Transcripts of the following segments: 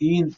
3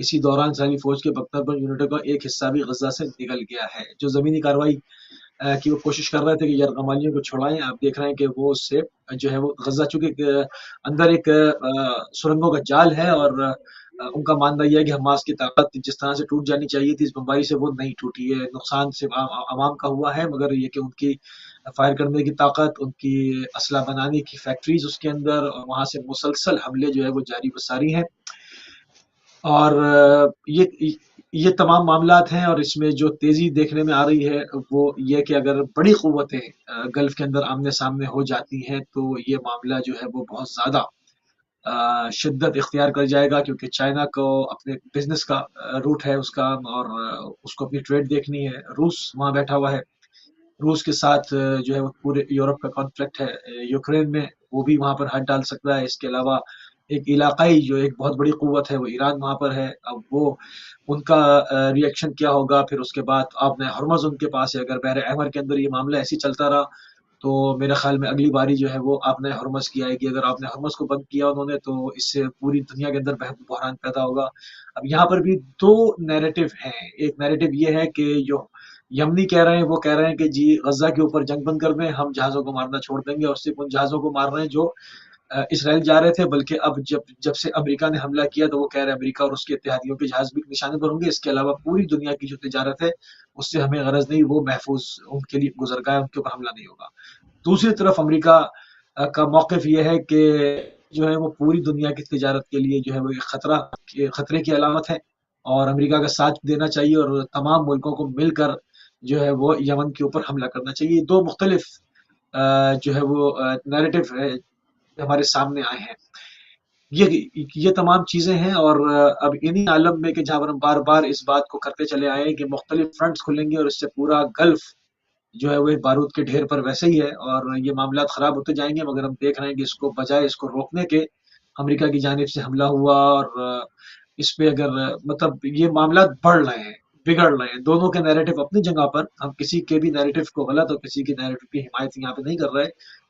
اسی دوران اسرائیلی فوج کے بختربن یونٹوں کا ایک حصہ بھی غزہ سے نکل گیا ہے. جو زمینی کارروائی کی وہ کوشش کر رہے تھے کہ یرغمالیوں کو چھڑائیں، آپ دیکھ رہے ہیں کہ وہ اس سے جو ہے وہ غزہ چونکہ اندر ایک سرنگوں کا جال ہے، اور ان کا ماننا یہ ہے کہ حماس کی طاقت جس طرح سے ٹوٹ جانی چاہیے تھی اس بمباری سے وہ نہیں ٹوٹی ہے. نقصان صرف عوام کا ہوا ہے، مگر یہ کہ ان کی فائر کرنے کی طاقت، ان کی اسلحہ بنانے کی فیکٹریز اس کے اندر، اور وہاں سے مسلسل حملے جو ہے وہ جاری وساری ہیں. اور یہ تمام معاملات ہیں، اور اس میں جو تیزی دیکھنے میں آ رہی ہے وہ یہ کہ اگر بڑی قوتیں گلف کے اندر آمنے سامنے ہو جاتی ہیں تو یہ معاملہ جو ہے وہ بہت زیادہ شدت اختیار کر جائے گا، کیونکہ چائنا کو اپنے بزنس کا روٹ ہے اس کا، اور اس کو اپنی ٹریڈ دیکھنی ہے. روس وہاں بیٹھا ہوا ہے، روس کے ساتھ جو ہے وہ پورے یورپ کا کانفلکٹ ہے یوکرین میں، وہ بھی وہاں پر ہاتھ ڈال سکتا ہے. اس کے علاوہ ایک علاقائی جو ایک بہت بڑی قوت ہے وہ ایران وہاں پر ہے. اب وہ ان کا ریئیکشن کیا ہوگا. پھر اس کے بعد آپ نے ہرمز ان کے پاس ہے، اگر بحر احمر کے اندر یہ معاملہ ایسے چلتا رہا تو میرے خیال میں اگلی باری جو ہے وہ آپ نے ہرمز کی آئے گی. اگر آپ نے ہرمز کو بند کیا انہوں نے تو اس سے پوری دنیا کے اندر بحران پیدا ہوگا. اب یہاں پر بھی دو نیریٹو ہیں. ایک نیریٹو یہ ہے کہ جو یمنی کہہ رہے ہیں وہ کہہ رہے ہیں کہ جی غزہ کے اوپر جنگ بند کر دیں، ہم جہازوں کو مارنا چھوڑ دیں گے، اور صرف ان جہازوں کو مار رہے ہیں جو اسرائیل جا رہے تھے. بلکہ اب جب سے امریکا نے حملہ کیا تو وہ کہہ رہے ہیں امریکہ اور اس کے اتحادیوں کے جہاز بھی نشانے پر ہوں گے. اس کے علاوہ پوری دنیا کی جو تجارت ہے اس سے ہمیں غرض نہیں، وہ محفوظ ان کے لیے گزرگاہ ہے، ان کے اوپر حملہ نہیں ہوگا. دوسری طرف امریکہ کا موقف یہ ہے کہ جو ہے وہ پوری دنیا کی تجارت کے لیے جو ہے وہ ایک خطرے کی علامت ہے، اور امریکہ کا ساتھ دینا چاہیے، اور تمام ملکوں کو مل کر جو ہے وہ یمن کے اوپر حملہ کرنا چاہیے. دو مختلف جو ہے وہ نیریٹو ہمارے سامنے آئے ہیں. یہ تمام چیزیں ہیں، اور اب انہی عالم میں کہ جہاں پر ہم بار بار اس بات کو کرتے چلے آئے ہیں کہ مختلف فرنٹس کھلیں گے، اور اس سے پورا گلف جو ہے وہ ایک بارود کے ڈھیر پر ویسے ہی ہے، اور یہ معاملات خراب ہوتے جائیں گے. مگر ہم دیکھ رہے ہیں کہ اس کو بجائے اس کو روکنے کے امریکہ کی جانب سے حملہ ہوا، اور اس پہ اگر مطلب یہ معاملات بڑھ رہے ہیں، بگڑ رہے ہیں. دونوں کے نیریٹو اپنی جگہ پر، ہم کسی کے بھی نیریٹو کو غلط اور کسی کے نیریٹو کی حمایت یہاں پہ نہیں کر رہے.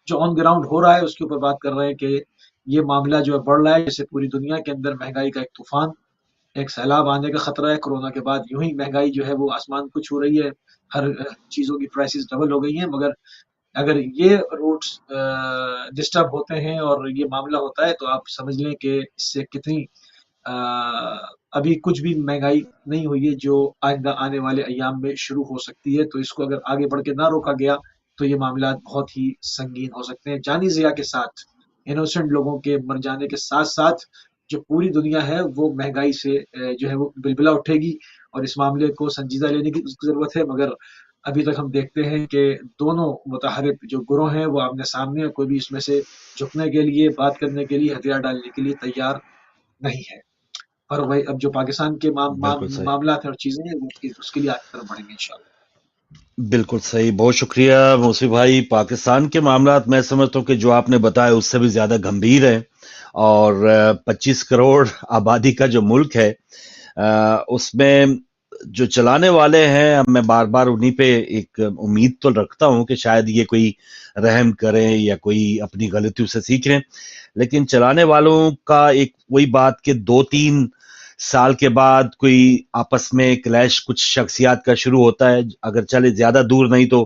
جو آن گراؤنڈ ہو رہا ہے اس کے اوپر بات کر رہے ہیں کہ یہ معاملہ جو ہے بڑھ رہا ہے، جیسے پوری دنیا کے اندر مہنگائی کا ایک طوفان، ایک سیلاب آنے کا خطرہ ہے. کورونا کے بعد یوں ہی مہنگائی جو ہے وہ آسمان کو چھو رہی ہے، ہر چیزوں کی پرائسز ڈبل ہو گئی ہیں. مگر اگر یہ روٹس ڈسٹرب ہوتے ہیں اور یہ معاملہ ہوتا ہے تو آپ سمجھ لیں کہ اس سے کتنی ابھی کچھ بھی مہنگائی نہیں ہوئی ہے جو آئندہ آنے والے ایام میں شروع ہو سکتی ہے. تو اس کو اگر آگے بڑھ کے نہ روکا گیا تو یہ معاملات بہت ہی سنگین ہو سکتے ہیں. جانی ضیاء کے ساتھ، انوسنٹ لوگوں کے مر جانے کے ساتھ ساتھ جو پوری دنیا ہے وہ مہنگائی سے جو ہے وہ بلبلا اٹھے گی، اور اس معاملے کو سنجیدہ لینے کی ضرورت ہے. مگر ابھی تک ہم دیکھتے ہیں کہ دونوں متحارب جو گروہ ہیں وہ آمنے سامنے، کوئی بھی اس میں سے جھکنے کے لیے، بات کرنے کے لیے، ہتھیار ڈالنے کے لیے تیار نہیں ہے. اور وہی اب جو پاکستان کے بالکل صحیح، معاملات ہیں اور چیزیں ہیں اس کے لیے آگے طرف بڑھیں گے انشاءاللہ. بالکل صحیح. بہت شکریہ موسی بھائی. پاکستان کے معاملات میں سمجھتا ہوں کہ جو آپ نے بتایا اس سے بھی زیادہ گمبھیر ہے، اور 25 کروڑ آبادی کا جو ملک ہے اس میں جو چلانے والے ہیں، میں بار بار انہی پہ ایک امید تو رکھتا ہوں کہ شاید یہ کوئی رحم کریں یا کوئی اپنی غلطیوں سے سیکھیں، لیکن چلانے والوں کا ایک وہی بات کہ 2-3 سال کے بعد کوئی آپس میں کلیش کچھ شخصیات کا شروع ہوتا ہے. اگر چلے زیادہ دور نہیں تو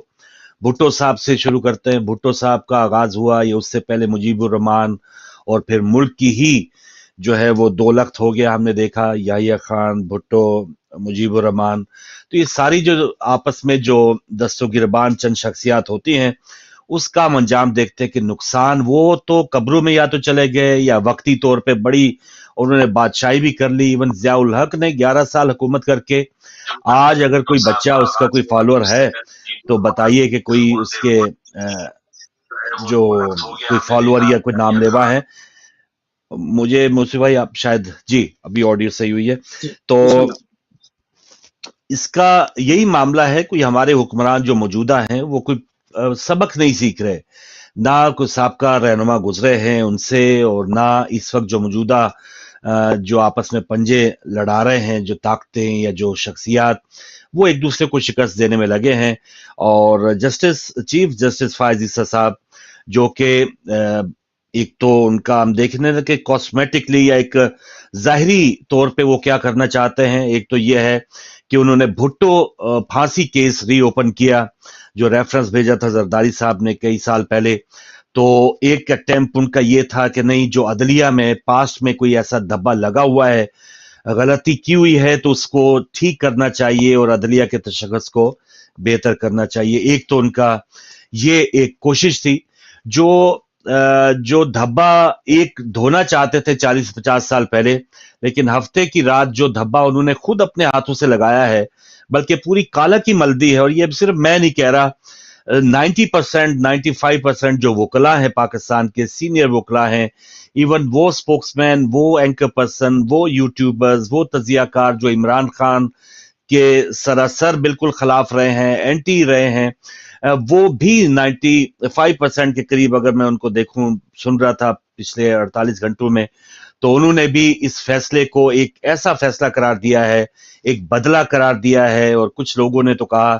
بھٹو صاحب سے شروع کرتے ہیں. بھٹو صاحب کا آغاز ہوا، یا اس سے پہلے مجیب الرحمان، اور پھر ملک کی ہی جو ہے وہ دو لخت ہو گیا. ہم نے دیکھا یحییٰ خان بھٹو، مجیب الرحمان. تو یہ ساری جو آپس میں جو دست و گریبان چند شخصیات ہوتی ہیں اس کا انجام دیکھتے کہ نقصان وہ تو قبروں میں یا تو چلے گئے یا وقتی طور پہ بڑی انہوں نے بادشاہی بھی کر لی. ایون ضیاء الحق نے 11 سال حکومت کر کے آج اگر کوئی بچہ اس کا کوئی فالوور ہے تو بتائیے کہ کوئی اس کے جو کوئی فالوور یا کوئی نام لیوا ہے. مجھے موسی بھائی آپ شاید جی ابھی آڈیو صحیح ہوئی ہے. تو اس کا یہی معاملہ ہے، کوئی ہمارے حکمران جو موجودہ ہیں وہ کوئی سبق نہیں سیکھ رہے، نہ کوئی سابقہ رہنما گزرے ہیں ان سے، اور نہ اس وقت جو موجودہ جو آپس میں پنجے لڑا رہے ہیں، جو طاقتیں یا جو شخصیات، وہ ایک دوسرے کو شکست دینے میں لگے ہیں. اور چیف جسٹس فائز عیسیٰ صاحب جو کہ ایک تو ان کا ہم دیکھنے لگے کہ کاسمیٹکلی یا ایک ظاہری طور پہ وہ کیا کرنا چاہتے ہیں. ایک تو یہ ہے کہ انہوں نے بھٹو پھانسی کیس ری اوپن کیا جو ریفرنس بھیجا تھا زرداری صاحب نے کئی سال پہلے. تو ایک اٹیمپٹ ان کا یہ تھا کہ نہیں جو عدلیہ میں پاسٹ میں کوئی ایسا دھبا لگا ہوا ہے, غلطی کی ہوئی ہے تو اس کو ٹھیک کرنا چاہیے اور عدلیہ کے تشخص کو بہتر کرنا چاہیے. ایک تو ان کا یہ ایک کوشش تھی جو دھبا ایک دھونا چاہتے تھے 40-50 سال پہلے, لیکن ہفتے کی رات جو دھبا انہوں نے خود اپنے ہاتھوں سے لگایا ہے, بلکہ پوری کالا کی ملدی ہے. اور یہ صرف میں نہیں کہہ رہا, 90% 95% جو وکلا ہیں پاکستان کے سینئر وکلا ہیں, ایون وہ سپوکس مین, وہ اینکر پرسن, وہ یوٹیوبرز, وہ تجزیہ کار جو عمران خان کے سراسر بالکل خلاف رہے ہیں, اینٹی رہے ہیں, وہ بھی 95% کے قریب اگر میں ان کو دیکھوں, سن رہا تھا پچھلے 48 گھنٹوں میں, تو انہوں نے بھی اس فیصلے کو ایک ایسا فیصلہ قرار دیا ہے, ایک بدلہ قرار دیا ہے. اور کچھ لوگوں نے تو کہا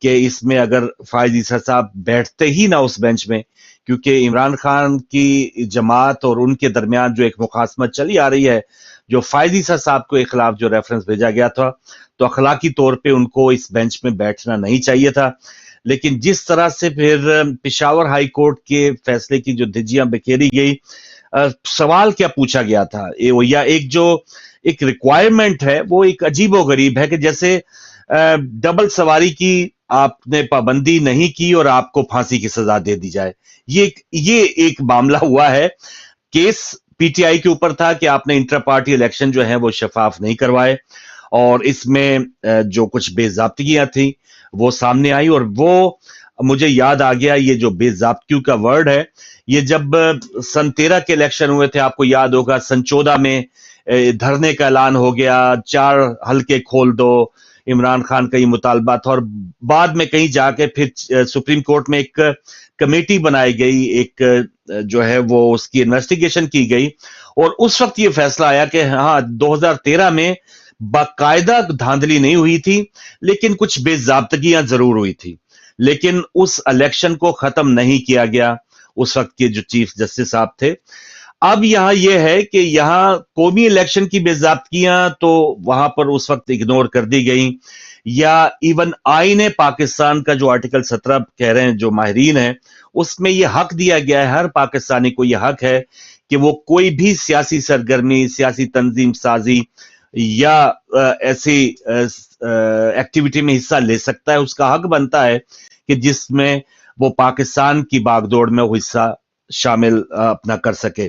کہ اس میں اگر فائز عیسیٰ صاحب بیٹھتے ہی نہ اس بینچ میں, کیونکہ عمران خان کی جماعت اور ان کے درمیان جو ایک مخاصمت چلی آ رہی ہے, جو فائز عیسیٰ صاحب کے خلاف جو ریفرنس بھیجا گیا تھا, تو اخلاقی طور پہ ان کو اس بینچ میں بیٹھنا نہیں چاہیے تھا. لیکن جس طرح سے پھر پشاور ہائی کورٹ کے فیصلے کی جو دھجیاں بکھیری گئی, سوال کیا پوچھا گیا تھا, یا ایک جو ایک ریکوائرمنٹ ہے وہ ایک عجیب و غریب ہے کہ جیسے ڈبل سواری کی آپ نے پابندی نہیں کی اور آپ کو پھانسی کی سزا دے دی جائے. یہ ایک معاملہ ہوا ہے. کیس پی ٹی آئی کے اوپر تھا کہ آپ نے انٹر پارٹی الیکشن جو ہیں وہ شفاف نہیں کروائے, اور اس میں جو کچھ بے ضابطگیاں تھیں وہ سامنے آئی. اور وہ مجھے یاد آ گیا, یہ جو بے ضابطگیوں کا ورڈ ہے, یہ جب سن 13 کے الیکشن ہوئے تھے, آپ کو یاد ہوگا سن 14 میں دھرنے کا اعلان ہو گیا, 4 حلقے کھول دو, عمران خان کا یہ مطالبہ تھا. اور بعد میں کہیں جا کے پھر سپریم کورٹ میں ایک کمیٹی بنائی گئی, ایک جو ہے وہ اس کی انویسٹیگیشن کی گئی, اور اس وقت یہ فیصلہ آیا کہ ہاں 2013 میں باقاعدہ دھاندلی نہیں ہوئی تھی, لیکن کچھ بے ضابطگیاں ضرور ہوئی تھی, لیکن اس الیکشن کو ختم نہیں کیا گیا اس وقت کے جو چیف جسٹس صاحب تھے. اب یہاں یہ ہے کہ یہاں قومی الیکشن کی بے ضابطگیاں تو وہاں پر اس وقت اگنور کر دی گئیں, یا ایون آئین پاکستان کا جو آرٹیکل 17 کہہ رہے ہیں جو ماہرین ہیں, اس میں یہ حق دیا گیا ہے, ہر پاکستانی کو یہ حق ہے کہ وہ کوئی بھی سیاسی سرگرمی, سیاسی تنظیم سازی یا ایسی ایکٹیویٹی میں حصہ لے سکتا ہے. اس کا حق بنتا ہے کہ جس میں وہ پاکستان کی باغ دوڑ میں وہ حصہ شامل اپنا کر سکے.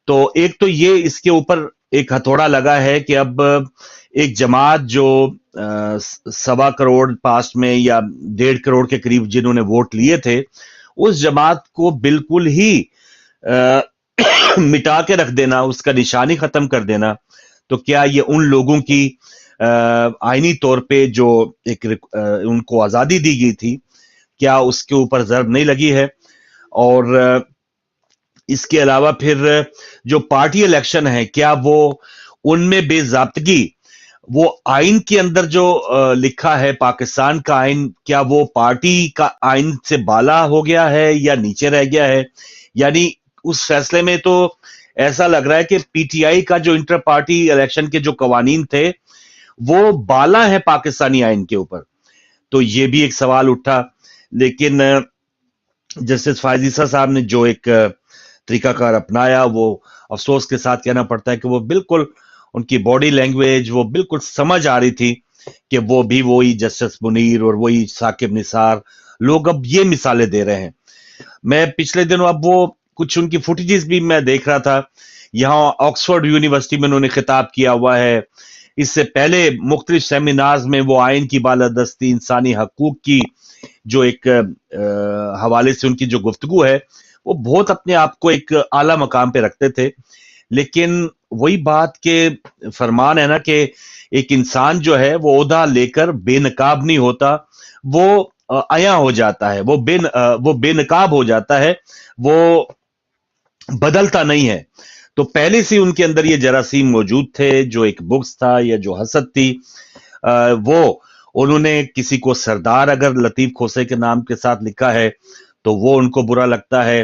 تو ایک تو یہ اس کے اوپر ایک ہتھوڑا لگا ہے کہ اب ایک جماعت جو 1.25 کروڑ پاسٹ میں یا 1.5 کروڑ کے قریب جنہوں نے ووٹ لیے تھے, اس جماعت کو بالکل ہی مٹا کے رکھ دینا, اس کا نشانی ختم کر دینا, تو کیا یہ ان لوگوں کی آئینی طور پہ جو ایک ان کو آزادی دی گئی تھی, کیا اس کے اوپر ضرب نہیں لگی ہے؟ اور اس کے علاوہ پھر جو پارٹی الیکشن ہے, کیا وہ ان میں بے ضابطگی, وہ آئین کے اندر جو لکھا ہے پاکستان کا آئین, کیا وہ پارٹی کا آئین سے بالا ہو گیا ہے یا نیچے رہ گیا ہے؟ یعنی اس فیصلے میں تو ایسا لگ رہا ہے کہ پی ٹی آئی کا جو انٹر پارٹی الیکشن کے جو قوانین تھے وہ بالا ہے پاکستانی آئین کے اوپر. تو یہ بھی ایک سوال اٹھا. لیکن جسٹس فائز عیسیٰ صاحب نے جو ایک طریقہ کار اپنایا, وہ افسوس کے ساتھ کہنا پڑتا ہے کہ وہ بالکل ان کی باڈی لینگویج وہ بالکل سمجھ آ رہی تھی کہ وہ بھی وہی جسٹس منیر اور وہی ثاقب نثار لوگ اب یہ مثالیں دے رہے ہیں. میں پچھلے دنوں اب وہ کچھ ان کی فوٹیجز بھی میں دیکھ رہا تھا, یہاں آکسفورڈ یونیورسٹی میں انہوں نے خطاب کیا ہوا ہے, اس سے پہلے مختلف سیمینارز میں وہ آئین کی بالادستی, انسانی حقوق کی جو ایک حوالے سے ان کی جو گفتگو ہے وہ بہت اپنے آپ کو ایک اعلیٰ مقام پہ رکھتے تھے. لیکن وہی بات کہ فرمان ہے نا کہ ایک انسان جو ہے وہ عہدہ لے کر بے نقاب نہیں ہوتا, وہ عیاں ہو جاتا ہے, وہ بے نقاب ہو جاتا ہے, وہ بدلتا نہیں ہے. تو پہلے سے ان کے اندر یہ جراثیم موجود تھے, جو ایک بغض تھا یا جو حسد تھی, وہ انہوں نے کسی کو سردار اگر لطیف کھوسے کے نام کے ساتھ لکھا ہے تو وہ ان کو برا لگتا ہے.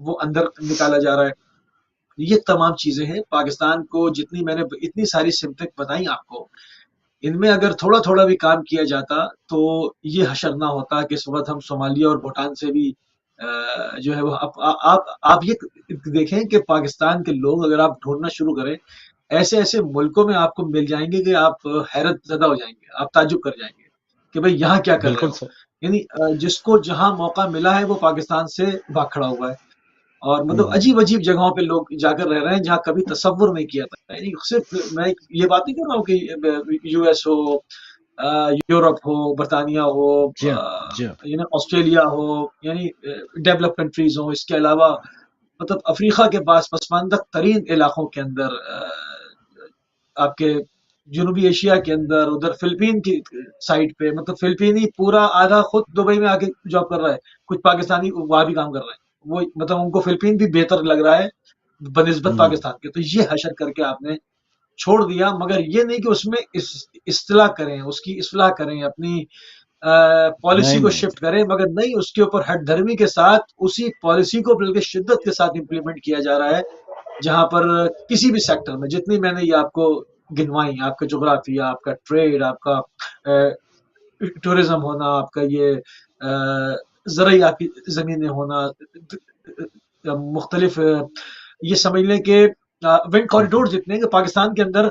وہ اندر نکالا جا رہا ہے. یہ تمام چیزیں ہیں. پاکستان کو جتنی میں نے اتنی ساری سمتیں بتائیں آپ کو، ان میں اگر تھوڑا تھوڑا بھی کام کیا جاتا تو یہ حشر نہ ہوتا کہ اس وقت ہم صومالیہ اور بھوٹان سے بھی جو ہے وہ آپ یہ دیکھیں کہ پاکستان کے لوگ اگر آپ ڈھونڈنا شروع کریں، ایسے ایسے ملکوں میں آپ کو مل جائیں گے کہ آپ حیرت زدہ ہو جائیں گے، آپ تعجب کر جائیں گے کہ بھئی یہاں کیا کر رہے بالکل ہو. صحیح. یعنی جس کو جہاں موقع ملا ہے وہ پاکستان سے بھاگ کھڑا ہوا ہے، اور مطلب ہوں، عجیب عجیب جگہوں پہ لوگ جا کر رہ رہے ہیں جہاں کبھی تصور نہیں کیا تھا. یعنی صرف میں یہ بات نہیں کر رہا ہوں کہ یو ایس ہو، یورپ ہو، برطانیہ ہو، جی ہاں، جی ہاں. یعنی آسٹریلیا ہو، یعنی ڈیولپ کنٹریز ہوں. اس کے علاوہ مطلب افریقہ کے پاس پسماندہ ترین علاقوں کے اندر، آپ کے جنوبی ایشیا کے اندر، ادھر فلپین کی سائڈ پہ، مطلب فلپینی پورا آدھا خود دبئی میں آ کے جاب کر رہا ہے، کچھ پاکستانی وہاں بھی کام کر رہے ہیں. وہ مطلب ان کو فلپین بھی بہتر لگ رہا ہے بنسبت ہوں. پاکستان کے. تو یہ حشر کر کے آپ نے چھوڑ دیا، مگر یہ نہیں کہ اس میں اصلاح کریں، اس کی اصلاح کریں، اپنی پالیسی نہیں کو نہیں. شفٹ کریں، مگر نہیں، اس کے اوپر ہٹ دھرمی کے ساتھ اسی پالیسی کو بلکہ شدت کے ساتھ امپلیمنٹ کیا جا رہا ہے. جہاں پر کسی بھی سیکٹر میں جتنی میں نے یہ آپ کو گنوائی، آپ کا جغرافیہ، آپ کا ٹریڈ، آپ کا ٹورزم ہونا، آپ کا یہ زرعی آپ کی زمینیں ہونا، مختلف یہ سمجھ لیں کہ ونڈ کوریڈور جتنے ہیں کہ پاکستان کے اندر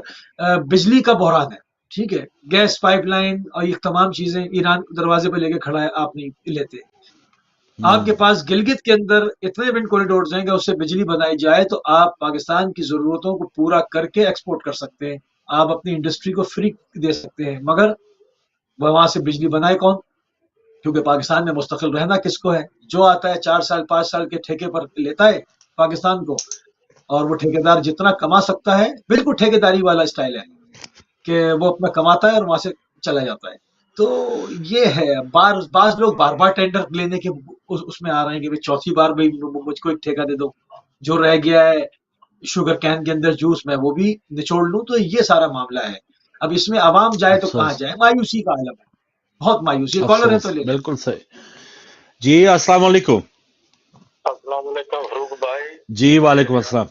بجلی کا بحران ہے، ٹھیک ہے، گیس پائپ لائن اور یہ تمام چیزیں ایران دروازے پہ لے کے کھڑا ہے، آپ نہیں لیتے. آپ ہوں. کے پاس گلگت کے اندر اتنے ونڈ کوریڈورز ہیں کہ اس سے بجلی بنائی جائے تو آپ پاکستان کی ضرورتوں کو پورا کر کے ایکسپورٹ کر سکتے ہیں، آپ اپنی انڈسٹری کو فری دے سکتے ہیں. مگر وہاں سے بجلی بنائے کون؟ کیونکہ پاکستان میں مستقل رہنا کس کو ہے؟ جو آتا ہے 4 سال 5 سال کے ٹھیکے پر لیتا ہے پاکستان کو، اور وہ ٹھیکیدار جتنا کما سکتا ہے، بالکل ٹھیکیداری والا اسٹائل ہے کہ وہ اپنا کماتا ہے اور وہاں سے چلا جاتا ہے. تو یہ ہے. بعض لوگ بار بار ٹینڈر لینے کے اس میں آ رہے ہیں کہ چوتھی بار بھی مجھ کو ایک ٹھیکہ دے دو، جو رہ گیا ہے شوگر کین کے اندر جوس میں وہ بھی نچوڑ لوں. تو یہ سارا معاملہ ہے. اب اس میں عوام جائے تو کہاں افسوس، جائے؟ مایوسی کا عالم ہے، بہت مایوسی. کالر ہے افسوس. تو لے لیں. بالکل صحیح. جی السلام علیکم. السلام علیکم فروخ بھائی. جی وعلیکم السلام.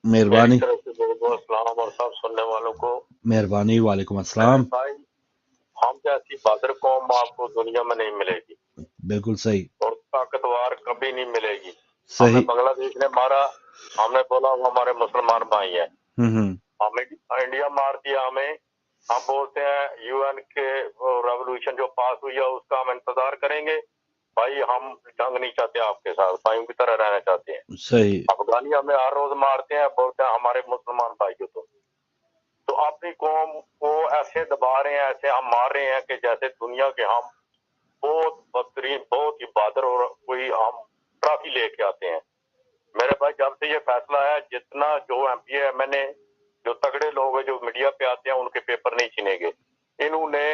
میری مہربانی طرف سے بہت بہت السلام، اور سب سننے والوں کو. مہربانی. وعلیکم میرے السلام. بھائی، ہم جیسی بہادر قوم آپ کو دنیا میں نہیں ملے گی، بالکل صحیح. اور طاقتور کبھی نہیں ملے گی. ہمیں صحیح. بنگلہ دیش نے مارا، ہم نے بولا وہ ہمارے مسلمان بھائی ہیں. ہوں. ہمیں انڈیا مار دیا ہمیں، ہم بولتے ہیں یو این کے ریولوشن جو پاس ہوئی ہے اس کا ہم انتظار کریں گے. بھائی ہم جنگ نہیں چاہتے، آپ کے ساتھ بھائیوں کی طرح رہنا چاہتے ہیں. صحیح. افغانی ہمیں ہر روز مارتے ہیں، بولتے ہیں ہمارے مسلمان بھائی کو. تو اپنی قوم کو ایسے دبا رہے ہیں، ایسے ہم مار رہے ہیں کہ جیسے دنیا کے ہم بہت بدترین، بہت ہی بہادر اور کوئی ہم ٹرافی لے کے آتے ہیں. میرے بھائی جب سے یہ فیصلہ ہے، جتنا جو M P A M N A جو تگڑے لوگ ہیں جو میڈیا پہ آتے ہیں ان کے پیپر نہیں چھینے گے. انہوں نے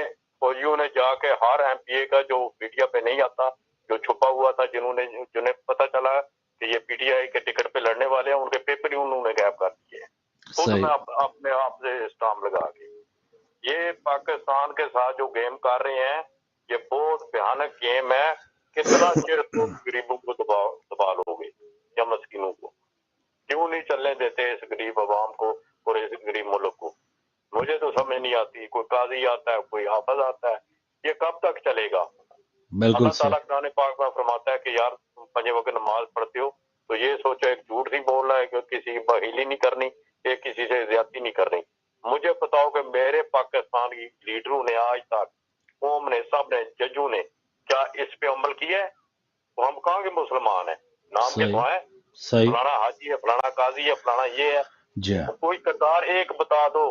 فوجیوں نے جا کے ہر ایم پی اے کا جو میڈیا پہ نہیں آتا، جو چھپا ہوا تھا، جنہیں پتہ چلا کہ یہ پی ٹی آئی کے ٹکٹ پہ لڑنے والے ہیں، ان کے پیپر ہی انہوں نے غائب کر دیے خود صحیح. میں اپنے آپ سے اسٹام لگا کے. یہ پاکستان کے ساتھ جو گیم کر رہے ہیں یہ بہت بھیانک گیم ہے. کتنا چر تم غریبوں کو دبا لو گے یا مسکینوں کو؟ کیوں نہیں چلنے دیتے اس غریب عوام کو اور اس غریب ملک کو؟ مجھے تو سمجھ نہیں آتی. کوئی قاضی آتا ہے، کوئی حافظ آتا ہے، یہ کب تک چلے گا؟ بالکل اللہ صحیح. تعالیٰ قرآن پاک میں فرماتا ہے کہ یار تم 5 وقت نماز پڑھتے ہو تو یہ سوچو ایک جھوٹ نہیں بولنا ہے، کہ کسی کی بخیلی نہیں کرنی، ایک کسی سے زیادتی نہیں کرنی. مجھے بتاؤ کہ میرے پاکستان کی لیڈروں نے آج تک، قوم نے، سب نے، ججوں نے کیا اس پہ عمل کیا ہے؟ تو ہم کہاں کے مسلمان ہیں؟ نام کے تو صحیح. ہیں، صحیح. فلانا حاجی ہے، فلانا قاضی ہے، فلانا یہ ہے. جی ہاں. کوئی کردار ایک بتا دو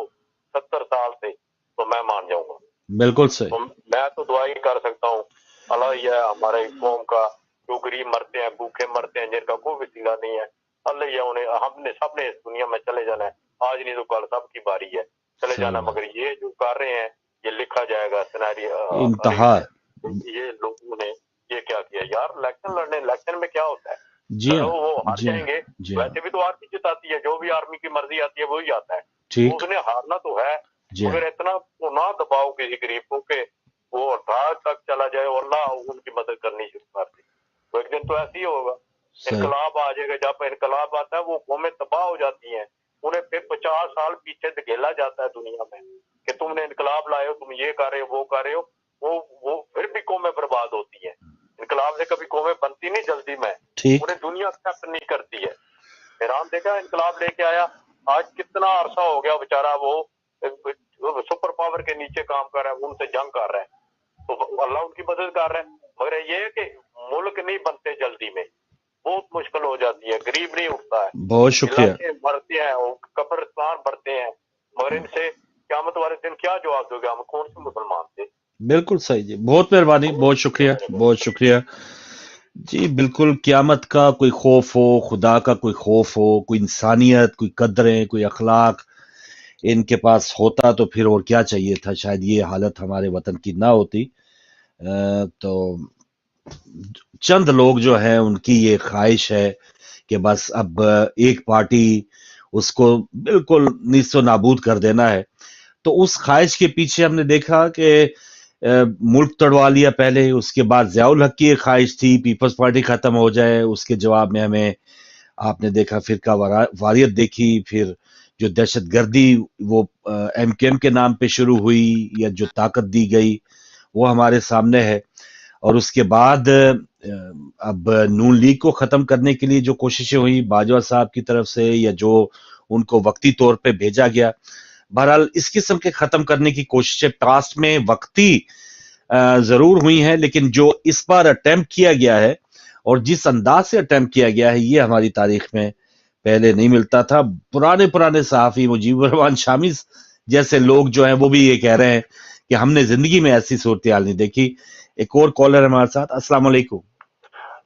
70 سال سے تو میں مان جاؤں گا. بالکل صحیح. تو میں تو دعا ہی کر سکتا ہوں اللہ یہ ہمارے قوم کا جو غریب مرتے ہیں، بھوکے مرتے ہیں، جن کا کوئی وسیلہ نہیں ہے، اللہ یہ انہیں، ہم نے سب نے اس دنیا میں چلے جانا ہے، آج نہیں تو کل سب کی باری ہے چلے صحیح جانا. بات. مگر یہ جو کر رہے ہیں یہ لکھا جائے گا انتہا. یہ لوگوں نے یہ کیا کیا یار؟ الیکشن لڑنے، الیکشن میں کیا ہوتا ہے؟ جی چلو ہاں. وہ ہار جی جائیں ہاں. گے، جی ہاں. ویسے بھی تو آرمی جتاتی ہے، جو بھی آرمی کی مرضی آتی ہے وہی آتا ہے. ٹھیک. اس نے ہارنا تو ہے، جی ہاں. مگر اتنا تو نہ دباؤ کسی غریب کو کہ وہ راہ تک چلا جائے اور اللہ ان کی مدد کرنی شروع کر دے. تو ایک دن تو ایسے ہی ہوگا. صحیح انقلاب آ جائے گا. جب انقلاب آتا ہے وہ قومیں تباہ ہو جاتی ہیں, انہیں پھر 50 سال پیچھے دھکیلا جاتا ہے دنیا میں کہ تم نے انقلاب لائے ہو, تم یہ کر رہے ہو, وہ کر رہے ہو. وہ پھر بھی قومیں برباد ہوتی ہیں. انقلاب سے کبھی قومیں بنتی نہیں جلدی میں, ٹھیک انہیں دنیا ایکسپٹ نہیں کرتی ہے. ایران دیکھا انقلاب لے کے آیا, آج کتنا عرصہ ہو گیا بیچارہ وہ سپر پاور کے نیچے کام کر رہا ہے, ان سے جنگ کر رہا ہے, تو اللہ ان کی مدد کر رہا ہے. مگر یہ ہے کہ ملک نہیں بنتے جلدی میں, بہت مشکل ہو جاتی ہے, غریب نہیں اٹھتا ہے, بہت شکریہ. علاقے مرتے ہیں, قبرستان بھرتے ہیں, مگر ان سے قیامت والے دن کیا جواب دو گے, ہم کون سے مسلمان تھے. بالکل صحیح جی, بہت مہربانی, بہت شکریہ, بہت شکریہ جی. بالکل قیامت کا کوئی خوف ہو, خدا کا کوئی خوف ہو, کوئی انسانیت, کوئی قدریں, کوئی اخلاق ان کے پاس ہوتا تو پھر اور کیا چاہیے تھا, شاید یہ حالت ہمارے وطن کی نہ ہوتی. تو چند لوگ جو ہیں ان کی یہ خواہش ہے کہ بس اب ایک پارٹی اس کو بالکل نیست و نابود کر دینا ہے. تو اس خواہش کے پیچھے ہم نے دیکھا کہ ملک توڑوا لیا پہلے, اس کے بعد ضیاء الحق کی ایک خواہش تھی پیپلز پارٹی ختم ہو جائے, اس کے جواب میں ہمیں آپ نے دیکھا فرقہ واریت دیکھی, پھر جو دہشت گردی وہ ایم کیو ایم کے نام پہ شروع ہوئی یا جو طاقت دی گئی وہ ہمارے سامنے ہے. اور اس کے بعد اب نون لیگ کو ختم کرنے کے لیے جو کوششیں ہوئی باجوہ صاحب کی طرف سے یا جو ان کو وقتی طور پہ بھیجا گیا, بہرحال اس قسم کے ختم کرنے کی کوششیں پاسٹ میں وقتی ضرور ہوئی ہیں, لیکن جو اس بار اٹیمپٹ کیا گیا ہے اور جس انداز سے اٹیمپٹ کیا گیا ہے یہ ہماری تاریخ میں پہلے نہیں ملتا تھا. پرانے صحافی مجیب الرحمان شامی جیسے لوگ جو ہیں وہ بھی یہ کہہ رہے ہیں کہ ہم نے زندگی میں ایسی صورتحال نہیں دیکھی. ایک اور کالر ہمارے ساتھ. السلام علیکم.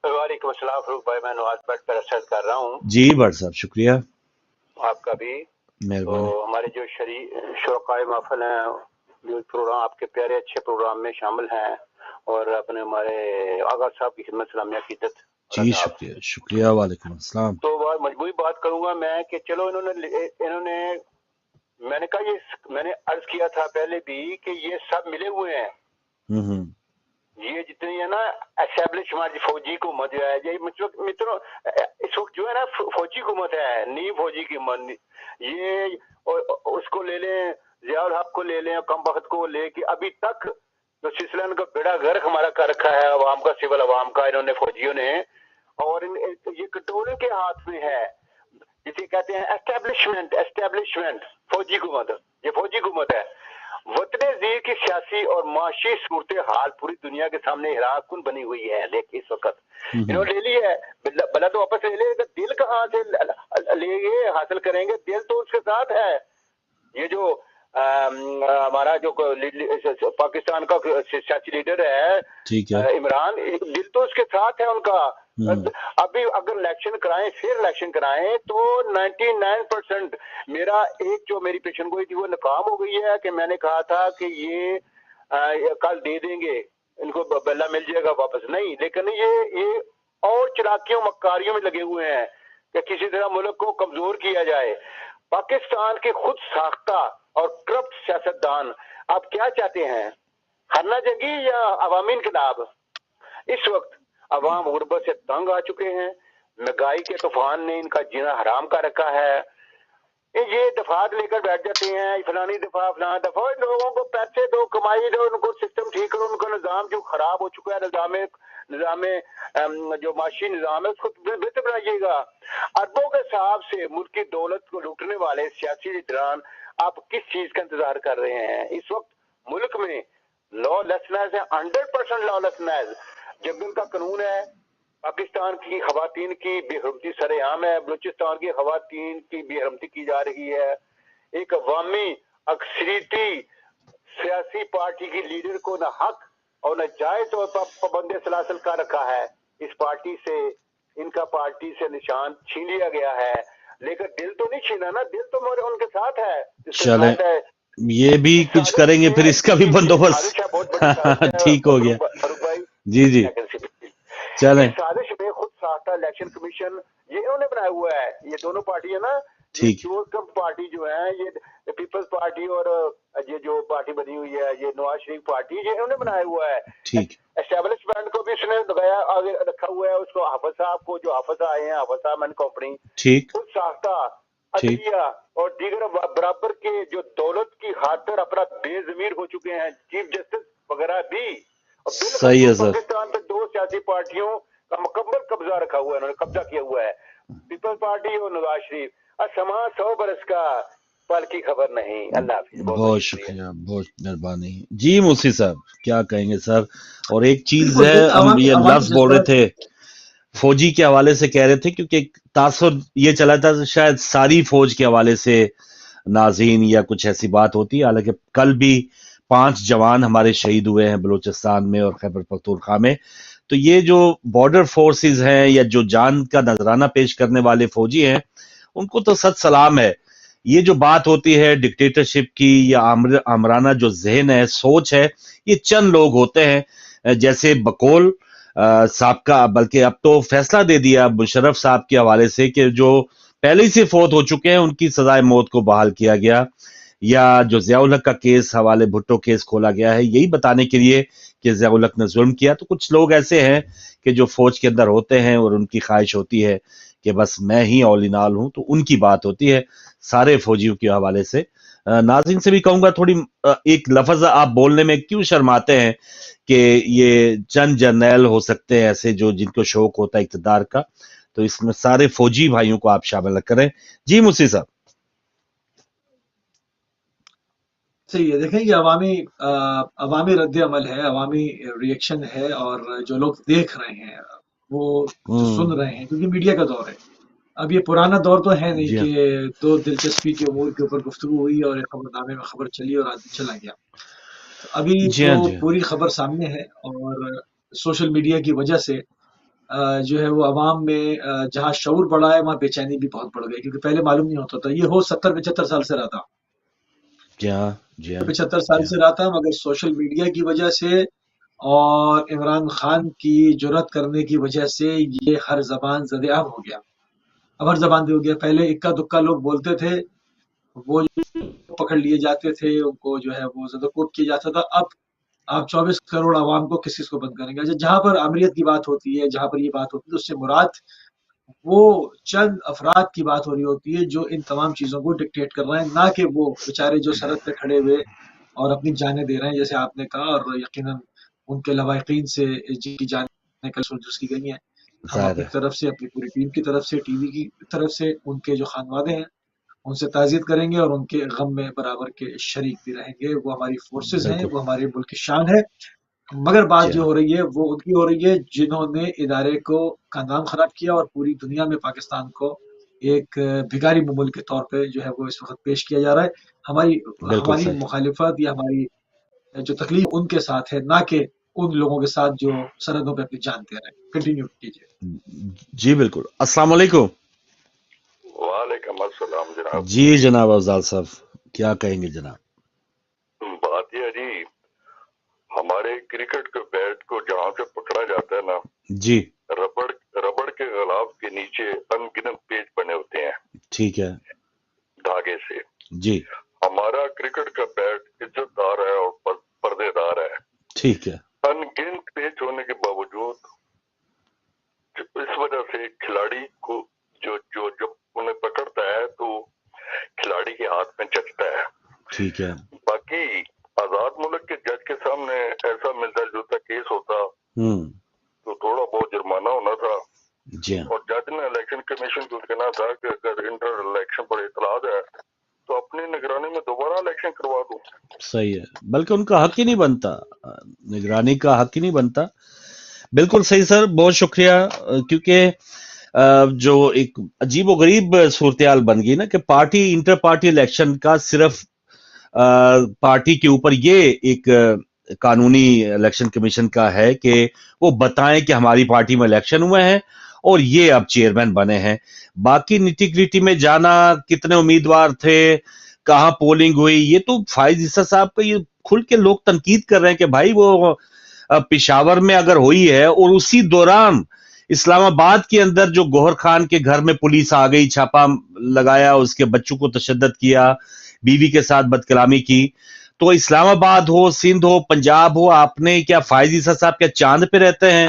وعلیکم السلام فروخ بھائی, میں نواز بٹ پر ارشد کر رہا ہوں. جی بٹ صاحب شکریہ, آپ کا بھی مہربانی. تو ہمارے جو شرکائے محفل ہیں جو پروگرام آپ کے پیارے اچھے پروگرام میں شامل ہیں, اور اپنے ہمارے آغا صاحب کی خدمت سلامیہ عقیدت. جی شکریہ شکریہ. وعلیکم السلام. تو مجموعی بات کروں گا میں کہ چلو انہوں نے میں نے کہا یہ میں نے عرض کیا تھا پہلے بھی کہ یہ سب ملے ہوئے ہیں, یہ جتنی ہے نا اسٹیبلش ہماری فوجی حکومت جو ہے, یہ مطلب اس وقت جو ہے نا فوجی حکومت ہے, نئی فوجی حکومت. یہ اس کو لے لیں, ضیاء الحق کو لے لیں, کم وقت کو لے کے ابھی تک جو سلسلہ ان کا بیڑا غرق ہمارا کر رکھا ہے عوام کا, سول عوام کا, انہوں نے فوجیوں نے, اور یہ کنٹرول کے ہاتھ میں ہے. جسے کہتے ہیں اسٹیبلشمنٹ فوجی حکومت, یہ فوجی حکومت ہے. وطن عزیز کی سیاسی اور معاشی صورتحال پوری دنیا کے سامنے حیران کن بنی ہوئی ہے. لیکن اس وقت انہوں نے لے لی ہے, بلا تو واپس لے لے, دل کہاں سے لے حاصل کریں گے, دل تو اس کے ساتھ ہے. یہ جو ہمارا جو پاکستان کا سیاسی لیڈر ہے عمران, دل تو اس کے ساتھ ہے ان کا. ابھی اگر الیکشن کرائیں, پھر الیکشن کرائیں تو 99% میرا ایک جو میری پیشن گوئی تھی وہ ناکام ہو گئی ہے کہ میں نے کہا تھا کہ یہ کل دے دیں گے ان کو, بلا مل جائے گا واپس. نہیں, لیکن یہ اور چلاکیوں مکاریوں میں لگے ہوئے ہیں کہ کسی طرح ملک کو کمزور کیا جائے. پاکستان کے خود ساختہ اور کرپٹ سیاستدان آپ کیا چاہتے ہیں, خانہ جنگی یا عوامی انقلاب؟ اس وقت عوام غربت سے تنگ آ چکے ہیں, مہنگائی کے طوفان نے ان کا جینا حرام کر رکھا ہے. یہ دفعات لے کر بیٹھ جاتے ہیں, فلانی دفعہ فلانا دفعہ, لوگوں کو پیسے دو, کمائی دو, ان کو سسٹم ٹھیک کرو, ان کا نظام جو خراب ہو چکا ہے, نظام جو معاشی نظام ہے اس کو بہتر بنائیے گا. اربوں کے حساب سے ملک کی دولت کو لوٹنے والے سیاسی لیڈران آپ کس چیز کا انتظار کر رہے ہیں؟ اس وقت ملک میں لا لیسنس ہے, 100% لا لیسنس. جنگل کا قانون ہے, پاکستان کی خواتین کی بے حرمتی سر عام ہے, بلوچستان کی خواتین کی بے حرمتی کی جا رہی ہے. ایک عوامی اکثریتی سیاسی پارٹی کی لیڈر کو نہ حق اور نہ جائز طور پر پابند سلاسل کر رکھا ہے. اس پارٹی سے, ان کا پارٹی سے نشان چھین لیا گیا ہے, لیکن دل تو نہیں چھینا نا, دل تو ان کے ساتھ ہے. چلیں یہ بھی کچھ کریں گے, پھر اس کا بھی بندوبست ٹھیک ہو گیا. جی جی چلیں. سازش میں خود ساختہ الیکشن کمیشن یہ انہوں نے بنایا ہوا ہے. یہ دونوں پارٹی ہے نا, پارٹی جو ہے یہ پیپلز پارٹی اور یہ جو پارٹی بنی ہوئی ہے یہ نواز شریف پارٹی, یہ انہوں نے بنایا ہوا ہے. ٹھیک, اسٹیبلشمنٹ کو بھی اس نے لگایا آگے رکھا ہوا ہے اس کو حافظ صاحب کو, جو حافظ صاحب آئے ہیں, حافظ صاحب اینڈ کمپنی, ٹھیک, خود ساختہ عدلیہ اور دیگر برابر کے جو دولت کی خاطر اپنا بے ضمیر ہو چکے ہیں, چیف جسٹس وغیرہ بھی. صحیح ہے سر. پاکستان پہ 2 سیاسی پارٹیوں کا مکمل قبضہ رکھا ہوا ہے, انہوں نے قبضہ کیا ہوا ہے, پیپلز پارٹی اور نواز شریف. سما 100 برس کا پل کی خبر نہیں. اللہ حافظ. بہت شکریہ, بہت مہربانی. جی موسی صاحب کیا کہیں گے سر؟ اور ایک چیز بالکل، ہے, ہم عوامی یہ لفظ جذبات- بول رہے تھے فوجی کے حوالے سے کہہ رہے تھے, کیونکہ ایک تاثر یہ چلا تھا شاید ساری فوج کے حوالے سے ناظرین یا کچھ ایسی بات ہوتی ہے, حالانکہ کل بھی 5 جوان ہمارے شہید ہوئے ہیں بلوچستان میں اور خیبر پختونخوا میں. تو یہ جو بارڈر فورسز ہیں یا جو جان کا نذرانہ پیش کرنے والے فوجی ہیں, ان کو تو سچ سلام ہے. یہ جو بات ہوتی ہے ڈکٹیٹرشپ کی یا آمرانہ جو ذہن ہے, سوچ ہے, یہ چند لوگ ہوتے ہیں جیسے بقول صاحب کا, بلکہ اب تو فیصلہ دے دیا مشرف صاحب کے حوالے سے کہ جو پہلے ہی سے فوت ہو چکے ہیں ان کی سزائے موت کو بحال کیا گیا, یا جو ضیاء الحق کا کیس حوالے بھٹو کیس کھولا گیا ہے یہی بتانے کے لیے کہ ضیاء الحق نے ظلم کیا. تو کچھ لوگ ایسے ہیں کہ جو فوج کے اندر ہوتے ہیں اور ان کی خواہش ہوتی ہے کہ بس میں ہی اولینال ہوں, تو ان کی بات ہوتی ہے سارے فوجیوں کے حوالے سے. ناظرین سے بھی کہوں گا تھوڑی ایک لفظ آپ بولنے میں کیوں شرماتے ہیں کہ یہ چند جرنیل ہو سکتے ہیں ایسے جو جن کو شوق ہوتا ہے اقتدار کا, تو اس میں سارے فوجی بھائیوں کو آپ شامل کریں. جی موسی صاحب. صحیح ہے, دیکھیں یہ عوامی رد عمل ہے, عوامی ریئیکشن ہے, اور جو لوگ دیکھ رہے ہیں وہ جو سن رہے ہیں, کیونکہ میڈیا کا دور ہے. اب یہ پرانا دور تو ہے نہیں کہ 2 دلچسپی کے امور کے اوپر گفتگو ہوئی اور ایک خبر نامے میں خبر چلی اور آدمی چلا گیا. ابھی تو پوری خبر سامنے ہے, اور سوشل میڈیا کی وجہ سے جو ہے وہ عوام میں جہاں شعور بڑھا ہے وہاں بے چینی بھی بہت بڑھ گئی, کیونکہ پہلے معلوم نہیں ہوتا تھا. یہ ہو 70-75 سال سے رہا تھا, 75 سال سے رہا تھا, مگر سوشل میڈیا کی وجہ سے اور عمران خان کی جرأت کرنے کی وجہ سے یہ ہر زبان زدعاب ہو گیا. اب ہر زبان دے ہو گیا. پہلے اکا دکا لوگ بولتے تھے, وہ پکڑ لیے جاتے تھے, ان کو جو ہے وہ زد و کوب کیا جاتا تھا. اب آپ 24 کروڑ عوام کو کس چیز کو بند کریں گے؟ جہاں پر امریت کی بات ہوتی ہے, جہاں پر یہ بات ہوتی ہے, اس سے مراد وہ چند افراد کی بات ہو رہی ہوتی ہے جو ان تمام چیزوں کو ڈکٹیٹ کر رہے ہیں, نہ کہ وہ بیچارے جو سرحد پہ کھڑے ہوئے اور اپنی جانیں دے رہے ہیں جیسے آپ نے کہا, اور یقیناً ان کے لواحقین سے جن کی جانیں کل سولجرز کی گئی ہیں. ہم اپنی طرف سے, اپنی پوری ٹیم کی طرف سے, ٹی وی کی طرف سے ان کے جو خانوادے ہیں ان سے تعزیت کریں گے اور ان کے غم میں برابر کے شریک بھی رہیں گے. وہ ہماری فورسز ہیں, وہ ہمارے ملک کی شان ہے. مگر بات جو ہو رہی ہے وہ ان کی ہو رہی ہے جنہوں نے ادارے کا نام خراب کیا اور پوری دنیا میں پاکستان کو ایک بھکاری ملک کے طور پہ جو ہے وہ اس وقت پیش کیا جا رہا ہے. ہماری مخالفت یا ہماری جو تکلیف ان کے ساتھ ہے, نہ کہ ان لوگوں کے ساتھ جو سرحدوں پہ اپنی جان دے رہے ہیں. کنٹینیو کیجیے. جی بالکل. السلام علیکم. وعلیکم السلام جناب. جی جناب افضال صاحب کیا کہیں گے جناب؟ بات یہ جی, ہمارے کرکٹ کے بیٹ کو جہاں سے پکڑا جاتا ہے نا جی, ربڑ کے غلاف کے نیچے ان گنت پیج بنے ہوتے ہیں, ٹھیک ہے, دھاگے سے. جی, ہمارا کرکٹ کا بیٹ عزت دار ہے اور پردے دار ہے, ٹھیک ہے. ان گنت پیج ہونے کے باوجود اس وجہ سے کھلاڑی کو جو انہیں پکڑتا ہے تو کھلاڑی کے ہاتھ میں چچتا ہے. ٹھیک ہے. باقی آزاد ملک کے جج کے سامنے ایسا ملتا جلتا کیس ہوتا تو تھوڑا بہت جرمانہ ہونا تھا. جی, اور جج نے الیکشن کمیشن کو کہنا تھا کہ اگر انٹر الیکشن پر اطلاع ہے تو اپنی نگرانی میں دوبارہ الیکشن کروا دوں. صحیح ہے, بلکہ ان کا حق ہی نہیں بنتا, نگرانی کا حق ہی نہیں بنتا. بالکل صحیح سر, بہت شکریہ. کیونکہ جو ایک عجیب و غریب صورتحال بن گئی نا کہ پارٹی انٹر پارٹی الیکشن کا صرف پارٹی کے اوپر یہ ایک قانونی الیکشن کمیشن کا ہے کہ وہ بتائیں کہ ہماری پارٹی میں الیکشن ہوئے ہیں اور یہ اب چیئرمین بنے ہیں. باقی نیٹی گریٹی میں جانا, کتنے امیدوار تھے, کہاں پولنگ ہوئی, یہ تو فائز عیسیٰ صاحب کا یہ کھل کے لوگ تنقید کر رہے ہیں کہ بھائی وہ پشاور میں اگر ہوئی ہے اور اسی دوران اسلام آباد کے اندر جو گوہر خان کے گھر میں پولیس آ گئی, چھاپا لگایا, اس کے بچوں کو تشدد کیا, بیوی کے ساتھ بد کلامی کی, تو اسلام آباد ہو, سندھ ہو, پنجاب ہو, آپ نے کیا فائز عیسیٰ صاحب کیا چاند پہ رہتے ہیں؟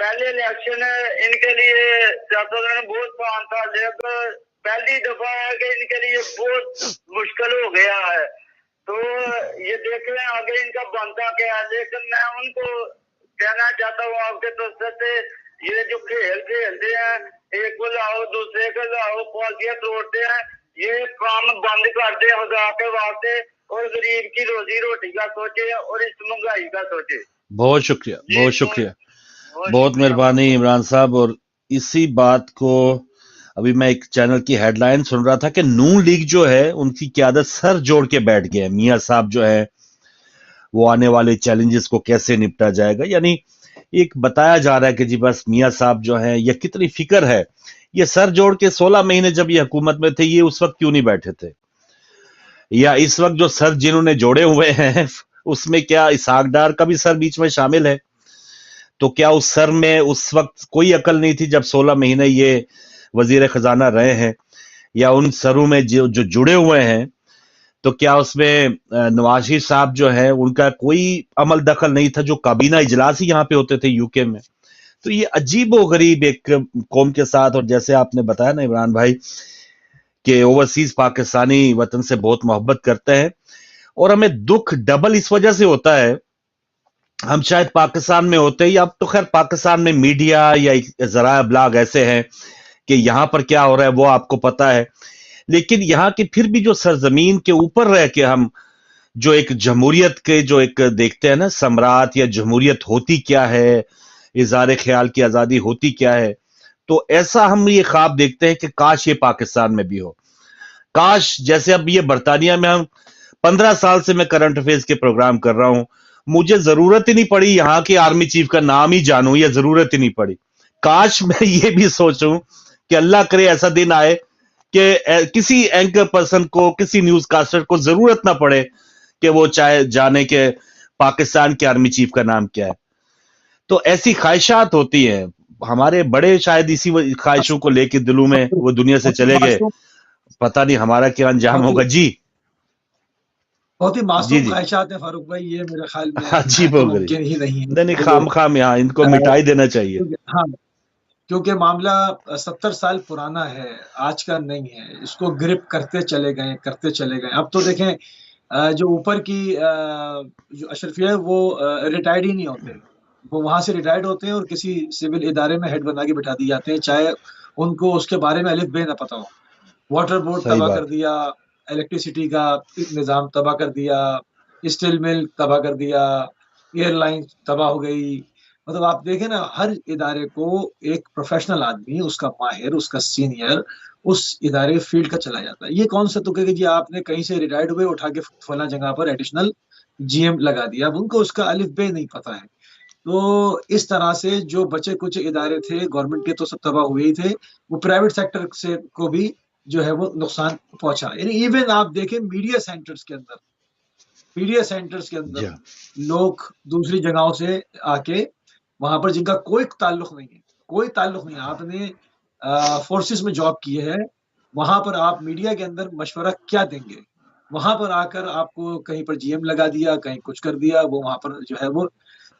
پہلے الیکشن ان کے لیے سیاست میں بہت آسان تھا، لیکن پہلی دفعہ ہے کہ ان کے لیے بہت مشکل ہو گیا ہے. تو یہ دیکھ لیں آگے ان کا بنتا کیا ہے. لیکن میں ان کو کہنا چاہتا ہوں آپ کے طرف سے، یہ جو کھیل کھیلتے ہیں، ایک کو لاؤ دوسرے کو لاؤ، پالیسیاں توڑتے ہیں، یہ کام بند کر دیں خدا کے واسطے، اور غریب کی روزی روٹی کا سوچے اور اس مہنگائی کا سوچے. بہت شکریہ، بہت شکریہ، بہت مہربانی عمران صاحب. اور اسی بات کو ابھی میں ایک چینل کی ہیڈ لائن سن رہا تھا کہ نون لیگ جو ہے ان کی قیادت سر جوڑ کے بیٹھ گئے. میاں صاحب جو ہے وہ آنے والے چیلنجز کو کیسے نپٹا جائے گا، یعنی ایک بتایا جا رہا ہے کہ جی بس میاں صاحب جو ہیں یہ کتنی فکر ہے، یہ سر جوڑ کے 16 مہینے جب یہ حکومت میں تھے یہ اس وقت کیوں نہیں بیٹھے تھے، یا اس وقت جو سر جنہوں نے جوڑے ہوئے ہیں اس میں کیا اسحاق ڈار کا بھی سر بیچ میں شامل ہے؟ تو کیا اس سر میں اس وقت کوئی عقل نہیں تھی جب 16 مہینے یہ وزیر خزانہ رہے ہیں؟ یا ان سروں میں جو جڑے ہوئے ہیں تو کیا اس میں نواز شریف صاحب جو ہے ان کا کوئی عمل دخل نہیں تھا؟ جو کابینہ اجلاس ہی یہاں پہ ہوتے تھے یو کے میں. تو یہ عجیب و غریب ایک قوم کے ساتھ، اور جیسے آپ نے بتایا نا عمران بھائی کہ اوورسیز پاکستانی وطن سے بہت محبت کرتے ہیں، اور ہمیں دکھ ڈبل اس وجہ سے ہوتا ہے، ہم شاید پاکستان میں ہوتے ہی، اب تو خیر پاکستان میں میڈیا یا ذرائع ابلاغ ایسے ہیں کہ یہاں پر کیا ہو رہا ہے وہ آپ کو پتا ہے، لیکن یہاں کے پھر بھی جو سرزمین کے اوپر رہ کے ہم جو ایک جمہوریت کے جو ایک دیکھتے ہیں نا سمراٹ، یا جمہوریت ہوتی کیا ہے، اظہار خیال کی آزادی ہوتی کیا ہے، تو ایسا ہم یہ خواب دیکھتے ہیں کہ کاش یہ پاکستان میں بھی ہو. کاش جیسے اب یہ برطانیہ میں ہم 15 سال سے میں کرنٹ افیئرز کے پروگرام کر رہا ہوں، مجھے ضرورت ہی نہیں پڑی یہاں کے آرمی چیف کا نام ہی جانوں، یہ ضرورت ہی نہیں پڑی. کاش میں یہ بھی سوچوں کہ اللہ کرے ایسا دن آئے کہ کسی اینکر پرسن کو، کسی نیوز کاسٹر کو ضرورت نہ پڑے کہ وہ چاہے جانے کہ پاکستان کے آرمی چیف کا نام کیا ہے. تو ایسی خواہشات ہوتی ہیں، ہمارے بڑے شاید اسی خواہشوں کو لے کے دلوں میں وہ دنیا سے چلے گئے، پتہ نہیں ہمارا کیا انجام ہوگا. جی بہت ہی جی معصوم جی خواہشات ہیں فاروق بھائی، یہ میرے خیال میں عجیب ہو گئی، ممکن ہی نہیں نہیں ہے. خام خام یہاں ان کو مٹا ہی دینا چاہیے. ہاں، کیونکہ معاملہ 70 سال پرانا ہے، آج کا نہیں ہے. اس کو گرپ کرتے چلے گئے. اب تو دیکھیں جو اوپر کی جو اشرفیہ ہے وہ ریٹائرڈ ہی نہیں ہوتے، وہ وہاں سے ریٹائرڈ ہوتے ہیں اور کسی سول ادارے میں ہیڈ بنا کے بٹھا دی جاتے ہیں، چاہے ان کو اس کے بارے میں الف بے نہ پتہ ہو. واٹر بورڈ صحیح تباہ بات، کر دیا، الیکٹریسٹی کا نظام تباہ کر دیا، اسٹیل مل تباہ کر دیا، ایئر لائن تباہ ہو گئی. مطلب آپ دیکھیں نا، ہر ادارے کو ایک پروفیشنل آدمی، اس کا ماہر، اس کا سینئر اس ادارے فیلڈ کا چلا جاتا ہے. یہ کون سا تک ہے کہ جی آپ نے کہیں سے ریٹائرڈ ہوئے اٹھا کے فلاں جگہ پر ایڈیشنل جی ایم لگا دیا، اب ان کو اس کا الف بے نہیں پتا ہے. تو اس طرح سے جو بچے کچھ ادارے تھے گورنمنٹ کے تو سب تباہ ہوئے ہی تھے، وہ پرائیویٹ سیکٹر سے کو بھی جو ہے وہ نقصان پہنچا. یعنی ایون آپ دیکھیں میڈیا سینٹرز کے اندر جی لوگ دوسری جگہوں سے آ کے وہاں پر جن کا کوئی تعلق نہیں ہے، آپ نے فورسز میں جاب کی ہے، وہاں پر آپ میڈیا کے اندر مشورہ کیا دیں گے؟ وہاں پر آ کر آپ کو کہیں پر جی ایم لگا دیا، کہیں کچھ کر دیا، وہ وہاں پر جو ہے وہ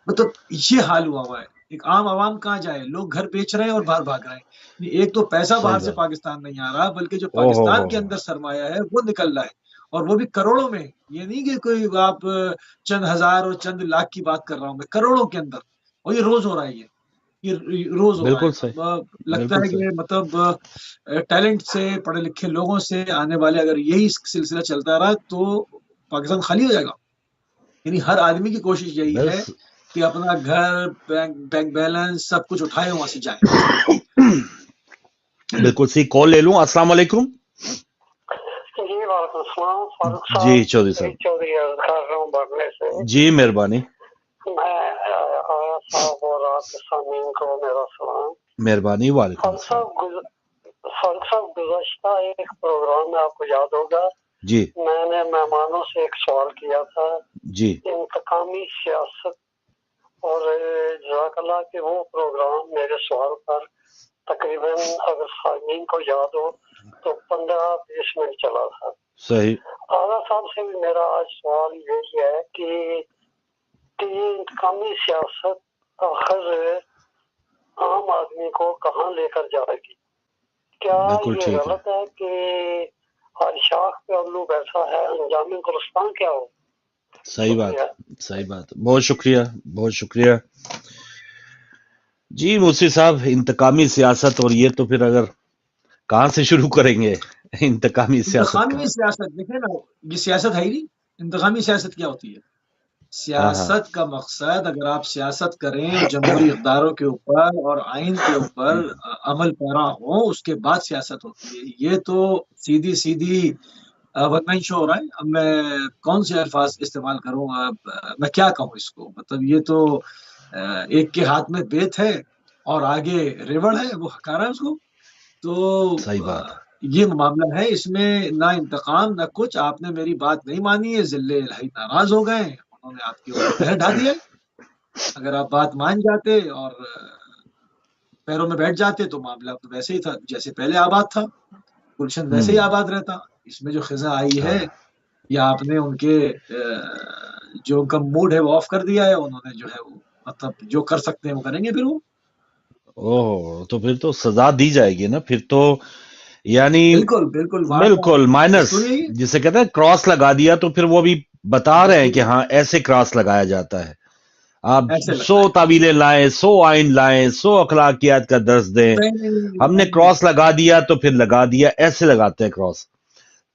مطلب یہ حال ہوا ہے. ایک عام عوام کہاں جائے؟ لوگ گھر بیچ رہے ہیں اور باہر بھاگ رہے ہیں. ایک تو پیسہ باہر صحیح سے بات، پاکستان نہیں آ رہا، بلکہ جو او پاکستان کے ہو اندر سرمایہ ہے وہ نکل رہا ہے، اور وہ بھی کروڑوں میں. یہ نہیں کہ کوئی آپ چند ہزار اور چند لاکھ کی بات کر رہا ہوں، میں کروڑوں کے اندر. اور یہ روز ہو رہا ہے، یہ روز ہو رہا بالکل ہے. صحیح، اب لگتا بالکل ہے صحیح. کہ مطلب ٹیلنٹ سے، پڑھے لکھے لوگوں سے آنے والے اگر یہی سلسلہ چلتا رہا تو پاکستان خالی ہو جائے گا. یعنی ہر آدمی کی کوشش یہی ہے بس کہ اپنا گھر، بینک بیلنس سب کچھ اٹھائے وہاں سے جائے. بالکل صحیح. کال لے لوں؟ السلام علیکم. جی وعلیکم السلام فاروق جی صاحب، چودھری صاحب، چودھری عرض کر رہا ہوں بڑھنے سے. جی مہربانی، میں آیا صاحب اور آپ کے سامعین کو میرا سلام. مہربانی. وعلیکم السلام. فاروق صاحب گزشتہ ایک پروگرام میں آپ کو یاد ہوگا جی میں نے مہمانوں سے ایک سوال کیا تھا، جی انتقامی سیاست، اور جزاک اللہ کہ وہ پروگرام میرے سوال پر تقریباً اگر سامعین کو یاد ہو تو 15-20 منٹ چلا تھا. صحیح. اعلیٰ صاحب سے بھی میرا آج سوال یہی ہے کہ انتقامی سیاست آخر عام آدمی کو کہاں لے کر جائے گی؟ کیا یہ غلط ہے کہ ہر شاخ پہ الو بیٹھا ہے، انجام گلستان کیا ہو؟ صحیح بات، صحیح بات، بہت شکریہ، بہت شکریہ جی موسی صاحب. انتقامی سیاست، اور یہ تو پھر اگر کہاں سے شروع کریں گے انتقامی سیاست کا؟ انتقامی سیاست دیکھیں نا، یہ سیاست ہے ہی نہیں. انتقامی سیاست کیا ہوتی ہے؟ سیاست کا مقصد، اگر آپ سیاست کریں اور جمہوری اقداروں کے اوپر اور آئین کے اوپر عمل پیرا ہو، اس کے بعد سیاست ہوتی ہے. یہ تو سیدھی ون مین شو ہو رہا ہے. اب میں کون سے الفاظ استعمال کروں، میں کیا کہوں اس کو؟ مطلب یہ تو ایک کے ہاتھ میں بیت ہے اور آگے ریوڑ ہے، وہ ہکا رہا ہے اس کو. تو صحیح بات، یہ معاملہ ہے، اس میں نہ انتقام نہ کچھ. آپ نے میری بات نہیں مانی ہے، ذلے الہی ناراض ہو گئے، انہوں نے آپ کے اوپر قہر ڈھا دیا. اگر آپ بات مان جاتے اور پیروں میں بیٹھ جاتے تو معاملہ تو ویسے ہی تھا جیسے پہلے آباد تھا، گلشن ویسے ہی آباد رہتا. اس میں جو خزاں آئی ہے یا آپ نے ان کے جو ان کا موڈ ہے وہ آف کر دیا ہے، انہوں نے جو ہے وہ مطلب جو کر سکتے ہیں وہ کریں گے. پھر وہ تو پھر تو سزا دی جائے گی نا پھر تو، یعنی بالکل مائنس جسے کہتے ہیں کراس لگا دیا. تو پھر وہ بھی بتا رہے ہیں کہ ہاں ایسے کراس لگایا جاتا ہے. آپ 100 تعویلیں لائیں، 100 آئین لائیں، 100 اخلاقیات کا درس دیں، ہم نے کراس لگا دیا تو پھر لگا دیا، ایسے لگاتے ہیں کراس.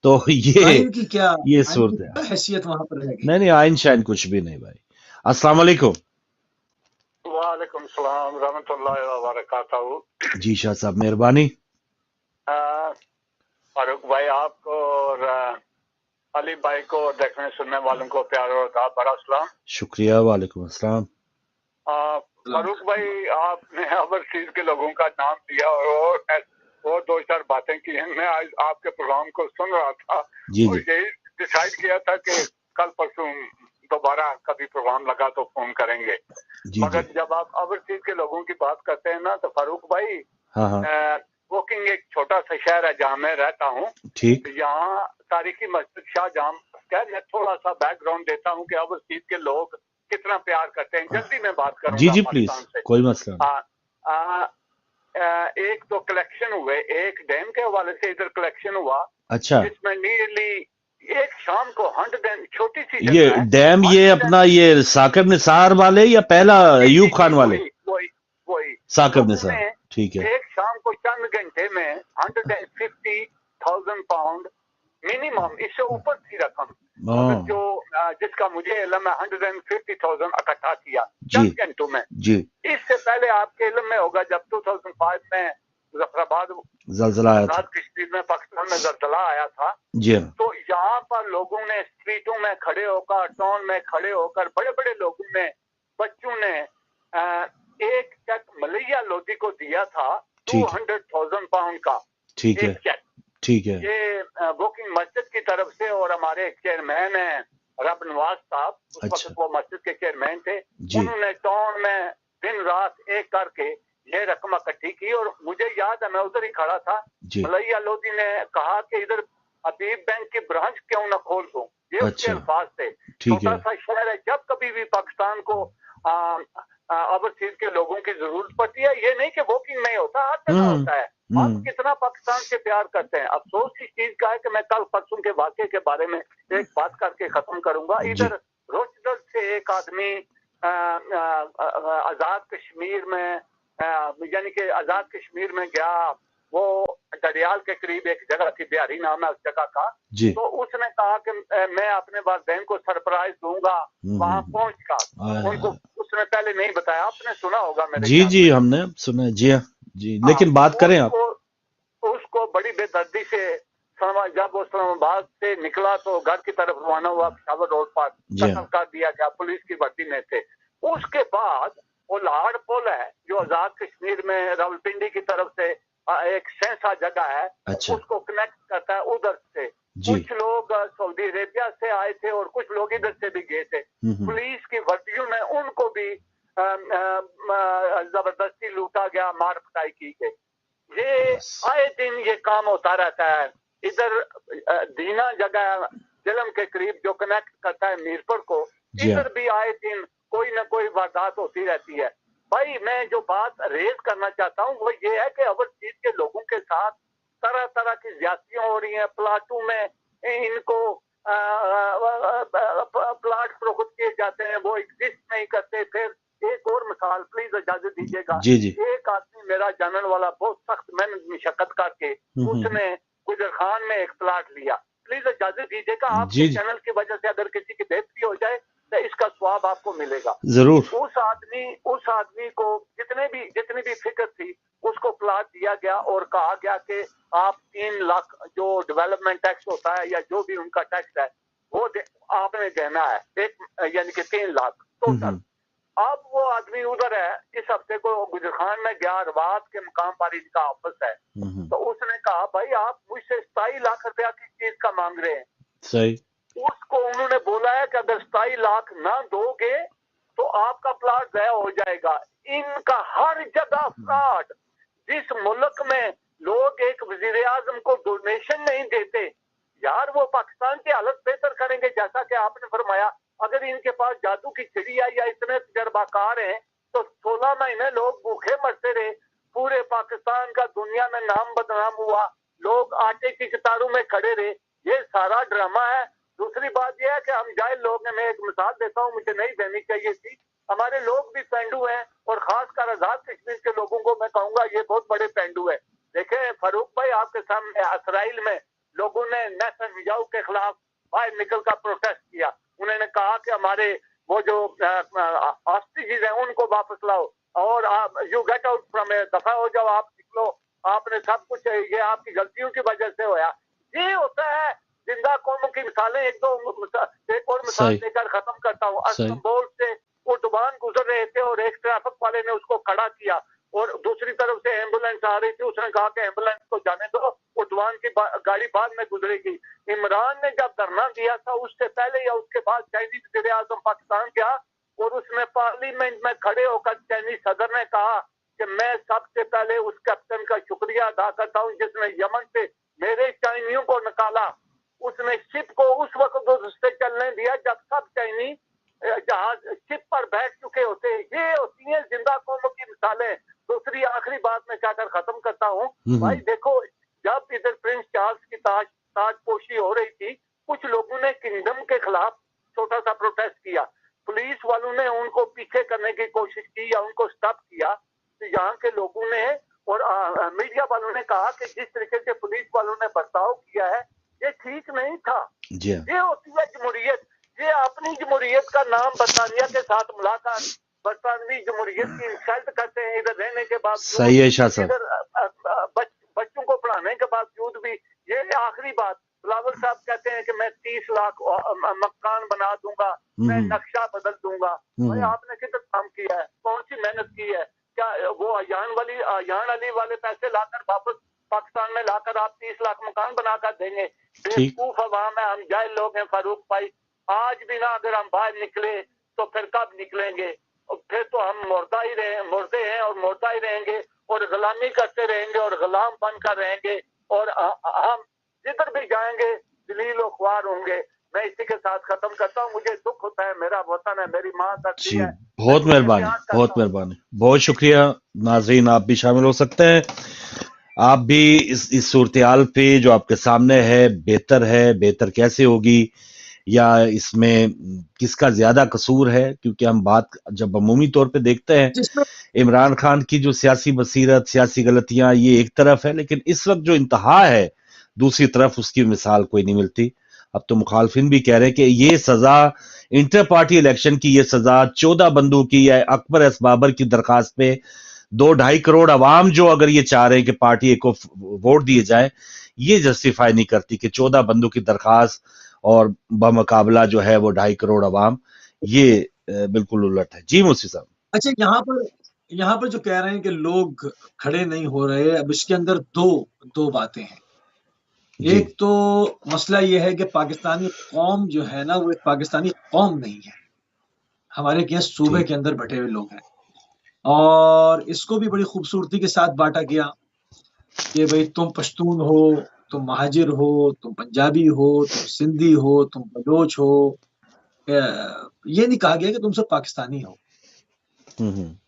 تو یہ صورت ہے. حیثیت وہاں پر رہے گی. نہیں آئین شائن کچھ بھی نہیں بھائی. السلام علیکم. وعلیکم السلام ورحمۃ اللہ وبرکاتہ. جی شاہ صاحب مہربانی. فاروق بھائی آپ کو اور علی بھائی کو اور دیکھنے سننے والوں کو پیار اور بڑا سلام. شکریہ. وعلیکم السلام. فاروق بھائی آپ نے اوورسیز کے لوگوں کا نام لیا اور دو چار باتیں کی ہیں. میں آج آپ کے پروگرام کو سن رہا تھا اور یہی ڈیسائیڈ کیا تھا کہ کل پرسوں دوبارہ کبھی پروگرام لگا تو فون کریں گے. مگر جب آپ اوورسیز کے لوگوں کی بات کرتے ہیں نا تو فاروق بھائی ووکنگ ایک چھوٹا سا شہر ہے جہاں میں رہتا ہوں. یہاں تاریخی مسجد شاہ جام. میں تھوڑا سا بیک گراؤنڈ دیتا ہوں کہ اوورسیز کے لوگ کتنا پیار کرتے ہیں. جلدی میں بات کروں گا. جی پلیز، کوئی مسئلہ نہیں. ایک تو کلیکشن ہوئے، ایک ڈیم کے حوالے سے ادھر کلیکشن ہوا. اچھا، جس میں نیرلی ایک شام کو 100 چھوٹی سی یہ ڈیم یہ اپنا یہ ثاقب نثار والے یا پہلا ایوب خان والے؟ وہی ثاقب نثار. ٹھیک ہے. ایک شام کو چند گھنٹے میں 150,000 پاؤنڈ منیمم، اس سے اوپر تھی رقم جو جس کا مجھے علم ہے 150,000 اکٹھا کیا چند گھنٹوں میں. اس سے پہلے آپ کے علم میں ہوگا جب 2005 میں ظفر آباد زلزلہ آیا تھا، کشمیر میں پاکستان میں زلزلہ آیا تھا. تو یہاں پر لوگوں نے اسٹریٹوں میں کھڑے ہو کر، ٹاؤن میں کھڑے ہو کر، بڑے بڑے لوگوں نے، بچوں نے ایک چیک ملیہ لودھی کو دیا تھا 200,000 پاؤنڈ کا ایک چیک. ٹھیک ہے. یہ بکنگ مسجد کی طرف سے، اور ہمارے چیئرمین ہیں رب نواز صاحب، اس وقت وہ مسجد کے چیئرمین تھے. انہوں نے ٹاؤن میں دن رات ایک کر کے یہ رقم اکٹھی کی. اور مجھے یاد ہے میں ادھر ہی کھڑا تھا. ملیہ لودھی نے کہا کہ ادھر حبیب بینک کی برانچ کیوں نہ کھول دوں. یہ اس کے الفاظ تھے. چھوٹا سا شہر ہے. جب کبھی بھی پاکستان کو اوورسیز کے لوگوں کی ضرورت پڑتی ہے، یہ نہیں کہ ووکنگ نہیں ہوتا، ہر جگہ ہوتا ہے. ہم کتنا پاکستان سے پیار کرتے ہیں. افسوس کی چیز کا ہے کہ میں کل پرسوں کے واقعے کے بارے میں ایک بات کر کے ختم کروں گا. ادھر روچدل سے ایک آدمی آزاد کشمیر میں یعنی کہ آزاد کشمیر میں گیا. وہ ڈریال کے قریب ایک جگہ تھی، بہاری نام ہے اس جگہ کا. تو اس نے کہا کہ میں اپنے والدین کو سرپرائز دوں گا وہاں پہنچ کر. ان کو اس نے پہلے نہیں بتایا. آپ نے سنا ہوگا میرے. جی ہم نے سنا. جی ہاں جی، لیکن بات کریں آپ. اس کو بڑی بے دردی سے جب وہ اسلام آباد سے نکلا تو گھر کی طرف روانہ ہوا. پشاور روڈ پر قتل کر دیا گیا. پولیس کی وردی میں تھے. اس کے بعد وہ لاڑ پل ہے جو آزاد کشمیر میں راولپنڈی کی طرف سے ایک سینسا جگہ ہے، اس کو کنیکٹ کرتا ہے ادھر سے. کچھ لوگ سعودی عربیہ سے آئے تھے اور کچھ لوگ ادھر سے بھی گئے تھے. پولیس کی وردیوں میں ان کو بھی زبردستی لوٹا گیا، مار پٹائی کی گئی. یہ آئے دن یہ کام ہوتا رہتا ہے. ادھر دینا جگہ جلم کے قریب جو کنیکٹ کرتا ہے میرپور کو، ادھر بھی آئے دن کوئی نہ کوئی واردات ہوتی رہتی ہے. بھائی میں جو بات ریز کرنا چاہتا ہوں وہ یہ ہے کہ اوورسیز کے لوگوں کے ساتھ طرح طرح کی زیادتیاں ہو رہی ہیں. پلاٹوں میں ان کو پلاٹ فروخت کیے جاتے ہیں, وہ ایگزسٹ نہیں کرتے. پھر ایک اور مثال پلیز اجازت دیجیے گا. ایک آدمی میرا جاننے والا بہت سخت محنت مشقت کر کے اس نے گجر خان میں ایک پلاٹ لیا. پلیز اجازت دیجیے گا, آپ کے چینل کی وجہ سے اگر کسی کی ڈیتھ بھی ہو جائے تو اس کا ثواب آپ کو ملے گا ضرور. اس آدمی کو جتنی بھی فکر تھی اس کو پلاٹ دیا گیا اور کہا گیا کہ آپ 3 لاکھ جو ڈیولپمنٹ ٹیکس ہوتا ہے یا جو بھی ان کا ٹیکس ہے وہ آپ نے دینا ہے, یعنی کہ 3 لاکھ ٹوٹل. اب وہ آدمی ادھر ہے, اس ہفتے کو گجر خان میں گیا, روات کے مقام پر ان کا آفس ہے, تو اس نے کہا بھائی آپ مجھ سے 27 لاکھ روپیہ کی چیز کا مانگ رہے ہیں. صحیح. اس کو انہوں نے بولا ہے کہ اگر 27 لاکھ نہ دو گے تو آپ کا پلاٹ ضائع ہو جائے گا. ان کا ہر جگہ فراڈ. جس ملک میں لوگ ایک وزیر اعظم کو ڈونیشن نہیں دیتے, یار وہ پاکستان کی حالت بہتر کریں گے. جیسا کہ آپ نے فرمایا اگر ان کے پاس جادو کی چڑیا یا اتنے تجربہ کار ہیں تو 16 مہینے لوگ بھوکے مرتے رہے. پورے پاکستان کا دنیا میں نام بدنام ہوا, لوگ آٹے کی قطاروں میں کھڑے رہے. یہ سارا ڈرامہ ہے. دوسری بات یہ ہے کہ ہم جاہل لوگ ہیں. میں ایک مثال دیتا ہوں, مجھے نہیں دینی چاہیے تھی. ہمارے لوگ بھی پینڈو ہیں اور خاص کر آزاد کشمیر کے لوگوں کو میں کہوں گا یہ بہت بڑے پینڈو ہیں. دیکھیں فاروق بھائی, آپ کے سامنے اسرائیل میں لوگوں نے نیتنیاہو کے خلاف باہر نکل کر پروٹیسٹ کیا. انہوں نے کہا کہ ہمارے وہ جو ہاسٹیجز ہیں ان کو واپس لاؤ اور یو گیٹ آؤٹ فرام, دفاع ہو جاؤ, آپ نکلو, آپ نے سب کچھ, یہ آپ کی غلطیوں کی وجہ سے ہوا. یہ ہوتا ہے زندہ قوموں کی مثالیں. ایک اور مثال دے کر ختم کرتا ہوں. استنبول سے وہ ڈبان گزر رہے تھے اور ایک ٹریفک والے نے اس کو کھڑا کیا اور دوسری طرف سے ایمبولینس آ رہی تھی. اس نے کہا کہ ایمبولینس کو جانے دو, وہ ڈبان کی گاڑی بعد میں گزرے گی. عمران نے جب دھرنا دیا تھا اس سے پہلے یا اس کے بعد چائنیز وزیر اعظم پاکستان گیا اور اس نے پارلیمنٹ میں کھڑے ہو کر چائنیز صدر نے کہا کہ میں سب سے پہلے اس کیپٹن کا شکریہ ادا کرتا ہوں جس نے یمن سے میرے چائنیوں کو نکالا. اس نے شپ کو اس وقت اس سے چلنے دیا جب سب چائنی جہاز شپ پر بیٹھ چکے ہوتے. یہ ہوتی ہیں زندہ قوموں کی مثالیں. دوسری آخری بات میں کہہ کر ختم کرتا ہوں. بھائی دیکھو, جب ادھر پرنس چارلز کی تاج پوشی ہو رہی تھی, کچھ لوگوں نے کنگڈم کے خلاف چھوٹا سا پروٹیسٹ کیا. پولیس والوں نے ان کو پیچھے کرنے کی کوشش کی یا ان کو سٹاپ کیا. تو یہاں کے لوگوں نے اور میڈیا والوں نے کہا کہ جس طریقے سے پولیس والوں نے برتاؤ کیا ہے یہ ٹھیک نہیں تھا. یہ ہوتی ہے جمہوریت. یہ اپنی جمہوریت کا نام برطانیہ کے ساتھ ملا کر برطانوی جمہوریت کی انسلٹ کرتے ہیں ادھر رہنے کے بعد. صحیح ہے شاہ صاحب. ادھر بچوں کو پڑھانے کے باوجود بھی. یہ آخری بات, بلاول صاحب کہتے ہیں کہ میں 30 لاکھ مکان بنا دوں گا, میں نقشہ بدل دوں گا. بھائی آپ نے کتنا کام کیا ہے, کون سی محنت کی ہے؟ کیا وہ ایان علی والے پیسے لا کر واپس پاکستان میں لا کر آپ 30 لاکھ مکان بنا کر دیں گے؟ بیوقوف عوام ہے, ہم جاہل لوگ ہیں فاروق بھائی. آج بھی نہ اگر ہم باہر نکلے تو پھر کب نکلیں گے؟ پھر تو ہم مردہ ہیں اور مردہ ہی رہیں گے اور غلامی کرتے رہیں گے اور غلام بن کر رہیں گے اور ہم جدھر بھی جائیں گے ذلیل و خوار ہوں گے. میں اسی کے ساتھ ختم کرتا ہوں. مجھے دکھ ہوتا ہے, میرا وطن ہے, میری ماں کرتی ہے. بہت مہربانی, بہت مہربانی, بہت شکریہ. ناظرین آپ بھی شامل ہو سکتے ہیں. آپ بھی اس صورتحال پہ جو آپ کے سامنے ہے بہتر کیسے ہوگی یا اس میں کس کا زیادہ قصور ہے, کیونکہ ہم بات جب عمومی طور پہ دیکھتے ہیں عمران خان کی جو سیاسی بصیرت, سیاسی غلطیاں یہ ایک طرف ہے, لیکن اس وقت جو انتہا ہے دوسری طرف اس کی مثال کوئی نہیں ملتی. اب تو مخالفین بھی کہہ رہے ہیں کہ یہ سزا انٹر پارٹی الیکشن کی, یہ سزا 14 بندوں کی یا اکبر ایس بابر کی درخواست پہ 2-2.5 کروڑ عوام جو اگر یہ چاہ رہے ہیں کہ پارٹی کو ووٹ دیے جائیں, یہ جسٹیفائی نہیں کرتی کہ 14 بندوں کی درخواست اور بمقابلہ جو ہے وہ 2.5 کروڑ عوام. یہ بالکل الٹ ہے. جی مفتی صاحب. اچھا, یہاں پر جو کہہ رہے ہیں کہ لوگ کھڑے نہیں ہو رہے, اب اس کے اندر دو باتیں ہیں. ایک تو مسئلہ یہ ہے کہ پاکستانی قوم جو ہے نا وہ ایک پاکستانی قوم نہیں ہے. ہمارے کیا صوبے کے اندر بٹے ہوئے لوگ ہیں اور اس کو بھی بڑی خوبصورتی کے ساتھ بانٹا گیا کہ بھئی تم پشتون ہو, تم مہاجر ہو, تم پنجابی ہو, تم سندھی ہو, تم بلوچ ہو. یہ نہیں کہا گیا کہ تم سب پاکستانی ہو.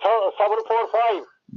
745।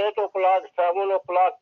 8 o'clock 7 o'clock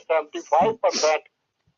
75%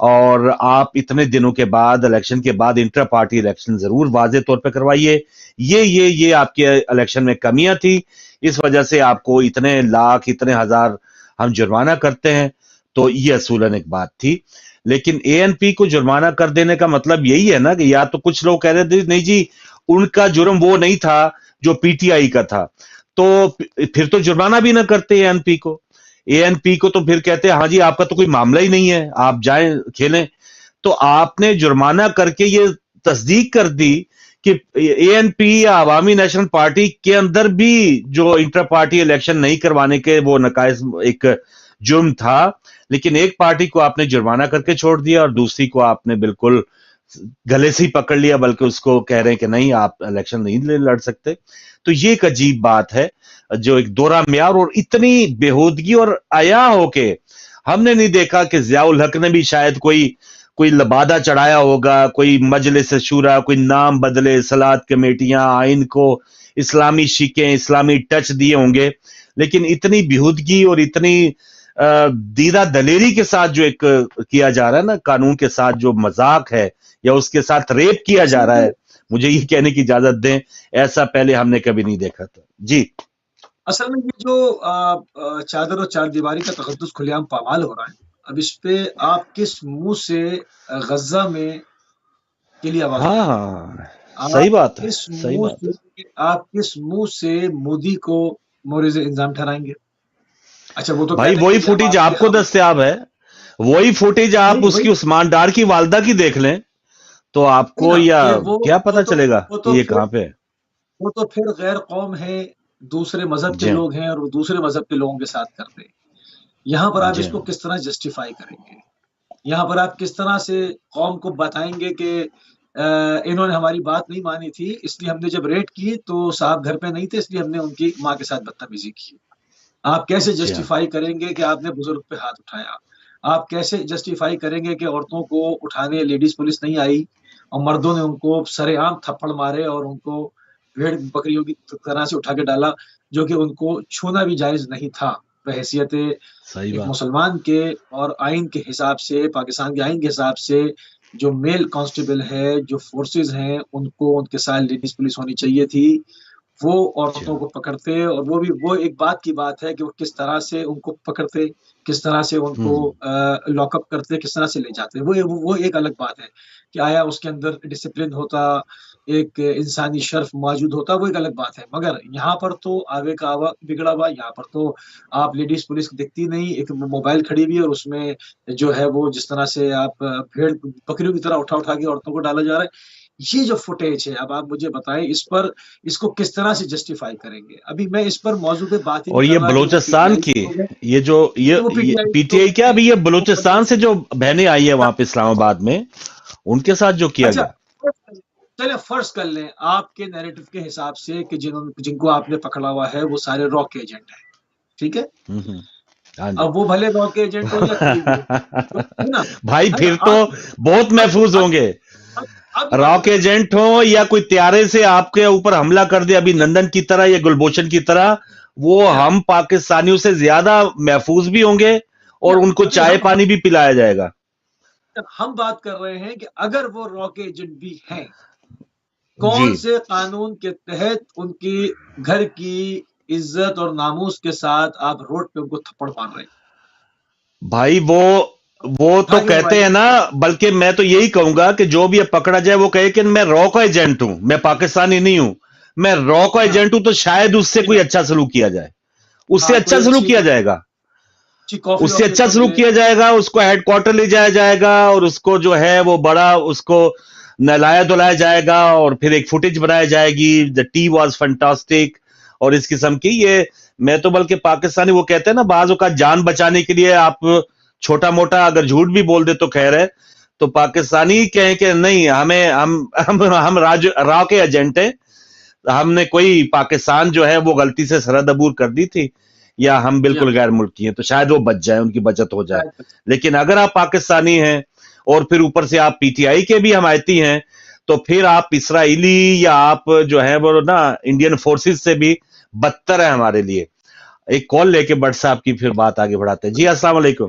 اور آپ اتنے دنوں کے بعد الیکشن کے بعد انٹرا پارٹی الیکشن ضرور واضح طور پہ کروائیے. یہ آپ کے الیکشن میں کمیاں تھی, اس وجہ سے آپ کو اتنے لاکھ اتنے ہزار ہم جرمانہ کرتے ہیں. تو یہ اصولاً ایک بات تھی. لیکن اے این پی کو جرمانہ کر دینے کا مطلب یہی ہے نا کہ یا تو کچھ لوگ کہہ رہے تھے نہیں جی ان کا جرم وہ نہیں تھا جو پی ٹی آئی کا تھا, تو پھر تو جرمانہ بھی نہ کرتے اے این پی کو. اے این پی کو تو پھر کہتے ہیں ہاں جی آپ کا تو کوئی معاملہ ہی نہیں ہے, آپ جائیں کھیلیں. تو آپ نے جرمانہ کر کے یہ تصدیق کر دی کہ اے این پی یا عوامی نیشنل پارٹی کے اندر بھی جو انٹر پارٹی الیکشن نہیں کروانے کے وہ نقائص ایک جرم تھا, لیکن ایک پارٹی کو آپ نے جرمانہ کر کے چھوڑ دیا اور دوسری کو آپ نے بالکل گلے سے ہی پکڑ لیا, بلکہ اس کو کہہ رہے ہیں کہ نہیں آپ الیکشن نہیں لڑ سکتے. تو یہ ایک عجیب بات ہے جو ایک دورہ معیار اور اتنی بےہودگی اور عیاں ہو کے ہم نے نہیں دیکھا کہ ضیاء الحق نے بھی شاید کوئی لبادہ چڑھایا ہوگا, کوئی مجلس شورا, کوئی نام بدلے, صلاحات کمیٹیاں, آئین کو اسلامی شیکیں, اسلامی ٹچ دیے ہوں گے, لیکن اتنی بےہودگی اور اتنی دیدہ دلیری کے ساتھ جو ایک کیا جا رہا ہے نا قانون کے ساتھ, جو مذاق ہے یا اس کے ساتھ ریپ کیا جا رہا ہے, مجھے یہ کہنے کی اجازت دیں ایسا پہلے ہم نے کبھی نہیں دیکھا تھا. جی اصل میں یہ جو چادر اور چار دیواری کا تقدس کھلے عام پامال ہو رہا ہے, اب اس پہ آپ کس منہ سے غزہ میں کے لیے آواز اٹھائیں؟ ہاں صحیح بات ہے, صحیح بات ہے. آپ کس منہ سے مودی کو مورد الزام ٹھہرائیں گے؟ اچھا وہ تو بھائی وہی فوٹیج آپ کو دستیاب ہے, وہی فوٹیج آپ اس کی عثمان ڈار کی والدہ کی دیکھ لیں تو آپ کو یا کیا پتا چلے گا یہ کہاں پہ. وہ تو پھر غیر قوم ہے, دوسرے مذہب کے لوگ ہیں اور وہ دوسرے مذہب کے لوگوں کے ساتھ کرتے ہیں. یہاں پر آپ اس کو کس طرح جسٹیفائی کریں گے؟ یہاں پر آپ کس طرح سے قوم کو بتائیں گے کہ انہوں نے ہماری بات نہیں مانی تھی, اس لیے ہم نے جب ریڈ کی تو صاحب گھر پہ نہیں تھے, اس لیے ہم نے ان کی ماں کے ساتھ بدتمیزی کی. آپ کیسے جسٹیفائی کریں گے کہ آپ نے بزرگ پہ ہاتھ اٹھایا؟ آپ کیسے جسٹیفائی کریں گے کہ عورتوں کو اٹھانے لیڈیز پولیس نہیں آئی اور مردوں نے ان کو سرے عام تھپڑ مارے اور ان کو بھیڑ بکریوں کی طرح سے اٹھا کے ڈالا, جو کہ ان کو چھونا بھی جائز نہیں تھا بحیثیت ایک مسلمان کے, اور آئین کے حساب سے, پاکستان کے آئین کے حساب سے جو میل کانسٹیبل ہے, جو فورسز ہیں, ان کو ان کے ساتھ لیڈیز پولیس ہونی چاہیے تھی. وہ عورتوں کو پکڑتے, اور وہ بھی وہ ایک بات کی بات ہے کہ وہ کس طرح سے ان کو پکڑتے, کس طرح سے ان کو لاک اپ کرتے, کس طرح سے لے جاتے. وہ ایک الگ بات ہے کہ آیا اس کے اندر ڈسپلن ہوتا, ایک انسانی شرف موجود ہوتا, وہ ایک الگ بات ہے. مگر یہاں پر تو آگے کا آوا بگڑا ہوا, یہاں پر تو آپ لیڈیز پولیس دکھتی نہیں, ایک موبائل کھڑی ہوئی اور اس میں جو ہے وہ جس طرح سے آپ بھیڑ بکریوں کی طرح اٹھا کے عورتوں کو ڈالا جا رہا ہے. یہ جو فوٹیج ہے, اب آپ مجھے بتائیں اس کو کس طرح سے جسٹیفائی کریں گے؟ ابھی میں اس پر موضوع پہ بات ہی اور یہ بلوچستان کی یہ جو پی ٹی آئی کیا, ابھی یہ بلوچستان سے جو بہنیں آئی ہے وہاں پہ اسلام آباد میں, ان کے ساتھ جو کیا گیا. چلے فرض کر لیں آپ کے نیریٹو کے حساب سے کہ جن کو آپ نے پکڑا ہوا ہے وہ سارے را کے ایجنٹ ہیں, ٹھیک ہے. اب وہ بھلے را کے ایجنٹ ہو یا بھائی پھر تو بہت محفوظ ہوں گے. راک ایجنٹ ہو یا کوئی طیارے سے آپ کے اوپر حملہ کر دے ابھی نندن کی طرح یا گلبھوشن کی طرح, وہ ہم پاکستانیوں سے زیادہ محفوظ بھی ہوں گے اور ان کو چائے پانی بھی پلایا جائے گا. ہم بات کر رہے ہیں کہ اگر وہ راک ایجنٹ بھی ہیں, کون سے قانون کے تحت ان کی گھر کی عزت اور ناموس کے ساتھ آپ روڈ پہ ان کو تھپڑ مار رہے ہیں؟ بھائی وہ تو کہتے ہیں نا, بلکہ میں تو یہی کہوں گا کہ جو بھی پکڑا جائے وہ کہے کہ میں را کا ایجنٹ ہوں, میں پاکستانی نہیں ہوں, میں را کا ایجنٹ ہوں, تو شاید اس سے کوئی اچھا سلوک کیا جائے, اس سے اچھا سلوک کیا جائے گا, اس سے اچھا سلوک کیا جائے گا, اس کو ہیڈ کوارٹر لے جایا جائے گا اور اس کو جو ہے وہ بڑا اس کو نہلایا دھلایا جائے گا اور پھر ایک فوٹیج بنائی جائے گی, دا ٹی واز فینٹاسٹک اور اس قسم کی. یہ میں تو بلکہ پاکستانی وہ کہتے ہیں نا بعض اوقات جان بچانے کے لیے آپ چھوٹا موٹا اگر جھوٹ بھی بول دے تو خیر ہے, تو پاکستانی کہیں کہ نہیں ہم را کے ایجنٹ ہیں, ہم نے کوئی پاکستان جو ہے وہ غلطی سے سرحد عبور کر دی تھی یا ہم بالکل غیر ملکی ہیں, تو شاید وہ بچ جائے, ان کی بچت ہو جائے. لیکن اگر آپ پاکستانی ہیں اور پھر اوپر سے آپ پی ٹی آئی کے بھی حمایتی ہیں, تو پھر آپ اسرائیلی یا آپ جو ہے وہ نا انڈین فورسز سے بھی بدتر ہے ہمارے لیے. ایک کال لے کے بٹ صاحب کی پھر بات آگے بڑھاتے ہیں. جی السلام علیکم.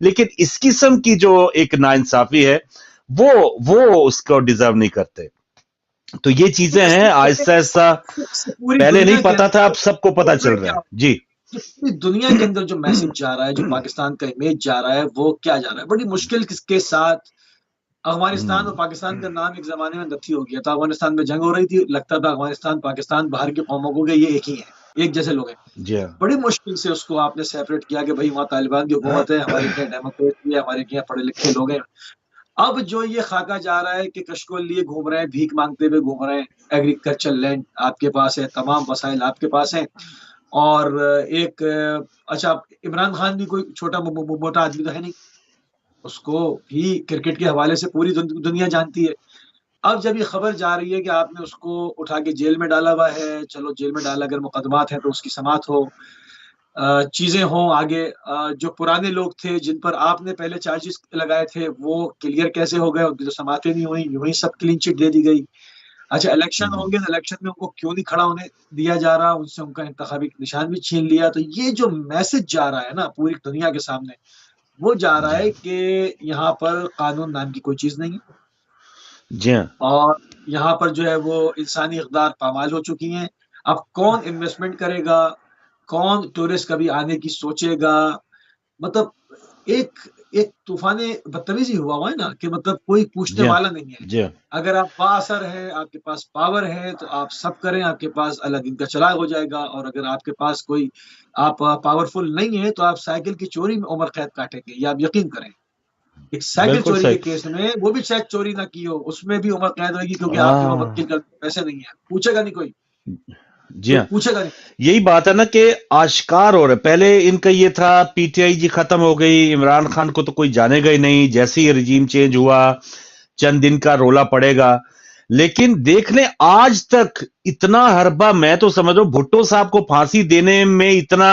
لیکن اس قسم کی جو ایک ناانصافی ہے وہ اس کو ڈیزرو نہیں کرتے. تو یہ چیزیں ہیں آہستہ آہستہ پہلے نہیں پتا تھا، اب سب کو پتا چل رہا ہے. جی پوری دنیا کے اندر جو میسج جا رہا ہے، جو پاکستان کا امیج جا رہا ہے، وہ کیا جا رہا ہے؟ بڑی مشکل کے ساتھ افغانستان اور پاکستان کا نام ایک زمانے میں نتھی ہو گیا تھا. افغانستان میں جنگ ہو رہی تھی، لگتا تھا افغانستان پاکستان باہر کی قوموں کو یہ ایک ہی ہیں، ایک جیسے لوگ ہیں. بڑی مشکل سے اس کو آپ نے سیپریٹ کیا کہ بھائی وہاں طالبان کی حکومت ہے، ہمارے یہاں ڈیموکریٹ بھی ہے، ہمارے یہاں پڑھے لکھے لوگ ہیں. اب جو یہ خاکہ جا رہا ہے کہ کشکول لیے گھوم رہے ہیں، بھیک مانگتے ہوئے گھوم رہے ہیں، ایگریکلچر لینڈ آپ کے پاس ہے، تمام وسائل آپ کے پاس ہیں. اور ایک اچھا عمران خان بھی کوئی چھوٹا موٹا آدمی تو ہے نہیں، اس کو بھی کرکٹ کے حوالے سے پوری دنیا جانتی ہے. اب جب یہ خبر جا رہی ہے کہ آپ نے اس کو اٹھا کے جیل میں ڈالا ہوا ہے، چلو جیل میں ڈالا، اگر مقدمات ہیں تو اس کی سماعت ہو، چیزیں ہوں آگے. جو پرانے لوگ تھے جن پر آپ نے پہلے چارجز لگائے تھے وہ کلیئر کیسے ہو گئے، ان کی تو سماعتیں نہیں ہوئی، یوں ہی سب کلین چٹ دے دی گئی. اچھا الیکشن ہوں گے تو الیکشن میں ان کو کیوں نہیں کھڑا ہونے دیا جا رہا، ان سے ان کا انتخابی نشان بھی چھین لیا. تو یہ جو میسج جا رہا ہے نا پوری دنیا کے سامنے، وہ جا رہا ہے کہ یہاں پر قانون نام کی کوئی چیز نہیں ہے. جی ہاں. اور یہاں پر جو ہے وہ انسانی اقدار پامال ہو چکی ہیں. اب کون انویسٹمنٹ کرے گا، کون ٹورسٹ کبھی آنے کی سوچے گا؟ مطلب ایک طوفان بدتمیزی ہوا ہے نا کہ مطلب کوئی پوچھنے والا نہیں ہے. اگر آپ با اثر ہیں، آپ کے پاس پاور ہے تو آپ سب کریں، آپ کے پاس اللہ دن کا چراغ ہو جائے گا. اور اگر آپ کے پاس کوئی آپ پاورفل نہیں ہے تو آپ سائیکل کی چوری میں عمر قید کاٹیں گے، یہ آپ یقین کریں. ایک سائیکل چوری کے کیس میں وہ بھی شاید چوری نہ کی ہو، اس میں بھی عمر قید ہوگی کیونکہ آپ کے وہاں وکیل کا پیسے نہیں ہے، پوچھے گا نہیں کوئی. جی ہاں، یہی بات ہے نا کہ آشکار ہو رہا ہے. پہلے ان کا یہ تھا پی ٹی آئی جی ختم ہو گئی، عمران خان کو تو کوئی جانے گا ہی نہیں، جیسے ہی رجیم چینج ہوا چند دن کا رولا پڑے گا. لیکن دیکھ لیں آج تک اتنا حربہ، میں تو سمجھ رہا ہوں بھٹو صاحب کو پھانسی دینے میں اتنا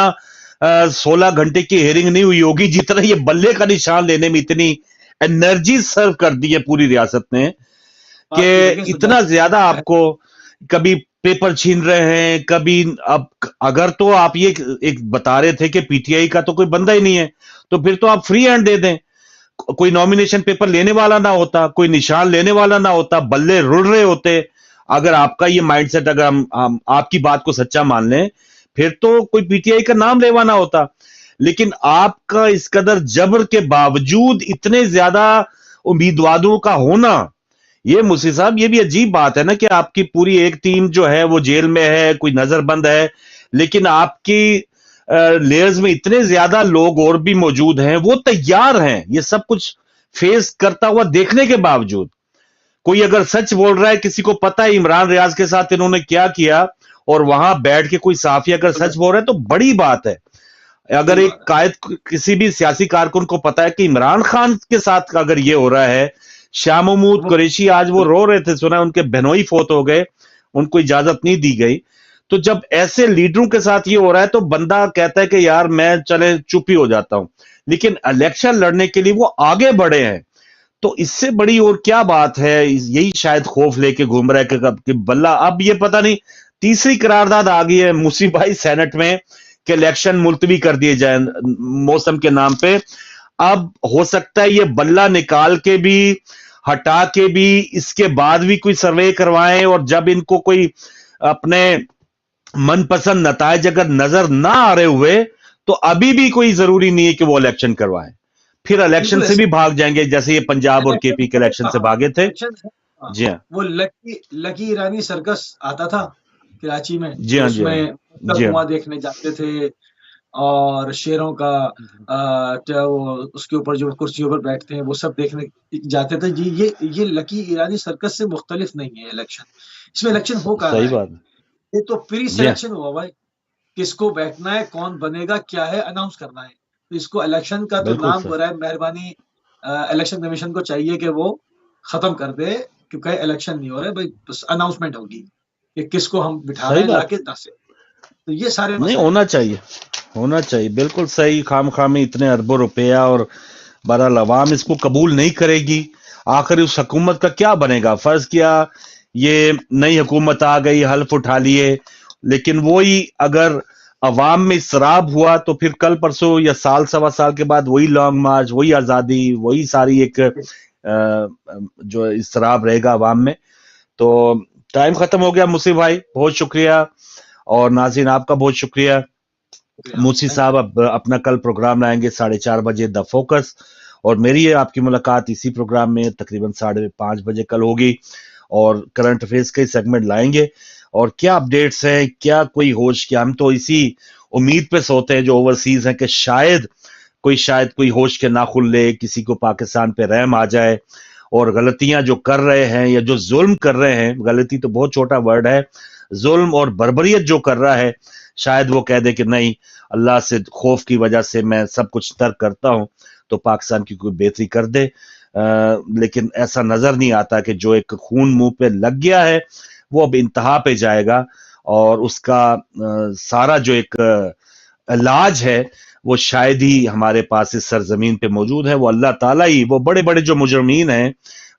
16 گھنٹے کی ہیئرنگ نہیں ہوئی ہوگی جتنا یہ بلے کا نشان لینے میں اتنی انرجی سرو کر دی ہے پوری ریاست نے، کہ اتنا زیادہ آپ کو کبھی پیپر چھین رہے ہیں، کبھی اب اگر تو آپ یہ ایک بتا رہے تھے کہ پی ٹی آئی کا تو کوئی بندہ ہی نہیں ہے تو پھر تو آپ فری ہینڈ دے دیں. کوئی نومینیشن پیپر لینے والا نہ ہوتا، کوئی نشان لینے والا نہ ہوتا، بلے رڑ رہے ہوتے. اگر آپ کا یہ مائنڈ سیٹ، اگر ہم آپ کی بات کو سچا مان لیں، پھر تو کوئی پی ٹی آئی کا نام لیوا نہ ہوتا. لیکن آپ کا اس قدر جبر کے باوجود اتنے زیادہ امیدواروں کا ہونا، یہ مصری صاحب یہ بھی عجیب بات ہے نا کہ آپ کی پوری ایک ٹیم جو ہے وہ جیل میں ہے، کوئی نظر بند ہے، لیکن آپ کی لیئرز میں اتنے زیادہ لوگ اور بھی موجود ہیں، وہ تیار ہیں یہ سب کچھ فیس کرتا ہوا دیکھنے کے باوجود. کوئی اگر سچ بول رہا ہے، کسی کو پتا ہے عمران ریاض کے ساتھ انہوں نے کیا کیا، اور وہاں بیٹھ کے کوئی صحافی اگر سچ بول رہا ہے تو بڑی بات ہے. اگر ایک قائد کسی بھی سیاسی کارکن کو پتا ہے کہ عمران خان کے ساتھ اگر یہ ہو رہا ہے. شاہ محمود قریشی آج وہ رو رہے تھے، سنا ان کے بہنوئی فوت ہو گئے، ان کو اجازت نہیں دی گئی. تو جب ایسے لیڈروں کے ساتھ یہ ہو رہا ہے تو بندہ کہتا ہے کہ یار میں چلے چپ ہی ہو جاتا ہوں. لیکن الیکشن لڑنے کے لیے وہ آگے بڑھے ہیں، تو اس سے بڑی اور کیا بات ہے. یہی شاید خوف لے کے گھوم رہا ہے کہ بلہ اب یہ پتہ نہیں تیسری قرارداد آ گئی ہے مصری بھائی سینٹ میں کہ الیکشن ملتوی کر دیے جائیں موسم کے نام پہ. اب ہو سکتا ہے یہ بلہ نکال کے بھی ہٹا کے بھی اس کے بعد بھی کوئی سروے کروائیں، اور جب ان کو کوئی اپنے من پسند نتائج اگر نظر نہ آ رہے ہوئے تو ابھی بھی کوئی ضروری نہیں ہے کہ وہ الیکشن کروائیں. پھر الیکشن سے بھی بھاگ جائیں گے جیسے یہ پنجاب اور کے پی کے الیکشن سے بھاگے تھے. جی ہاں، وہ لکی ایرانی سرکس آتا تھا کراچی میں، جی ہاں، اس میں کنواں دیکھنے جاتے تھے اور شیروں کا اس کے اوپر جو کرسیوں پر بیٹھتے ہیں وہ سب دیکھنے جاتے تھے. جی یہ لکی ایرانی سرکس سے مختلف نہیں ہے الیکشن. اس میں الیکشن ہو کہاں صحیح بات، یہ تو پری سلیکشن ہوا بھائی، کس کو بیٹھنا ہے، کون بنے گا، کیا ہے اناؤنس کرنا ہے. تو اس کو الیکشن کا تو نام ہو رہا ہے. مہربانی الیکشن کمیشن کو چاہیے کہ وہ ختم کر دے، کیونکہ الیکشن نہیں ہو رہا ہے بھائی، بس اناؤنسمنٹ ہوگی کہ کس کو ہم بٹھا رہے ہیں لا کے دس. تو یہ سارے نہیں ہونا چاہیے بالکل صحیح. خام خامی اتنے اربوں روپیہ اور بہرحال عوام اس کو قبول نہیں کرے گی. آخر اس حکومت کا کیا بنے گا؟ فرض کیا یہ نئی حکومت آ گئی، حلف اٹھا لیے، لیکن وہی اگر عوام میں اضطراب ہوا تو پھر کل پرسوں یا سال سوا سال کے بعد وہی لانگ مارچ، وہی آزادی، وہی ساری ایک جو اضطراب رہے گا عوام میں. تو ٹائم ختم ہو گیا موسی بھائی، بہت شکریہ، اور ناظرین آپ کا بہت شکریہ. موسی صاحب اب اپنا کل پروگرام لائیں گے 4:30 بجے دا فوکس، اور میری آپ کی ملاقات اسی پروگرام میں تقریباً 5:30 بجے کل ہوگی، اور کرنٹ افیئرس کے سیگمنٹ لائیں گے. اور کیا اپڈیٹس ہیں، کیا کوئی ہوش، کیا ہم تو اسی امید پہ سوتے ہیں جو اوورسیز ہیں کہ شاید کوئی ہوش کے ناخن لے، کسی کو پاکستان پہ رحم آ جائے، اور غلطیاں جو کر رہے ہیں یا جو ظلم کر رہے ہیں، غلطی تو بہت چھوٹا ورڈ ہے، ظلم اور بربریت جو کر رہا ہے، شاید وہ کہہ دے کہ نہیں، اللہ سے خوف کی وجہ سے میں سب کچھ ترک کرتا ہوں، تو پاکستان کی کوئی بہتری کر دے. لیکن ایسا نظر نہیں آتا کہ جو ایک خون منہ پہ لگ گیا ہے وہ اب انتہا پہ جائے گا، اور اس کا سارا جو ایک علاج ہے وہ شاید ہی ہمارے پاس اس سرزمین پہ موجود ہے، وہ اللہ تعالیٰ ہی. وہ بڑے بڑے جو مجرمین ہیں،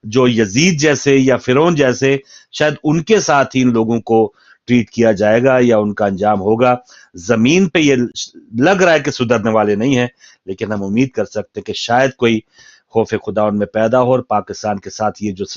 جو یزید جیسے یا فرعون جیسے، شاید ان کے ساتھ ہی ان لوگوں کو ٹریٹ کیا جائے گا یا ان کا انجام ہوگا. زمین پہ یہ لگ رہا ہے کہ سدھرنے والے نہیں ہیں، لیکن ہم امید کر سکتے کہ شاید کوئی خوف خدا ان میں پیدا ہو، اور پاکستان کے ساتھ یہ جو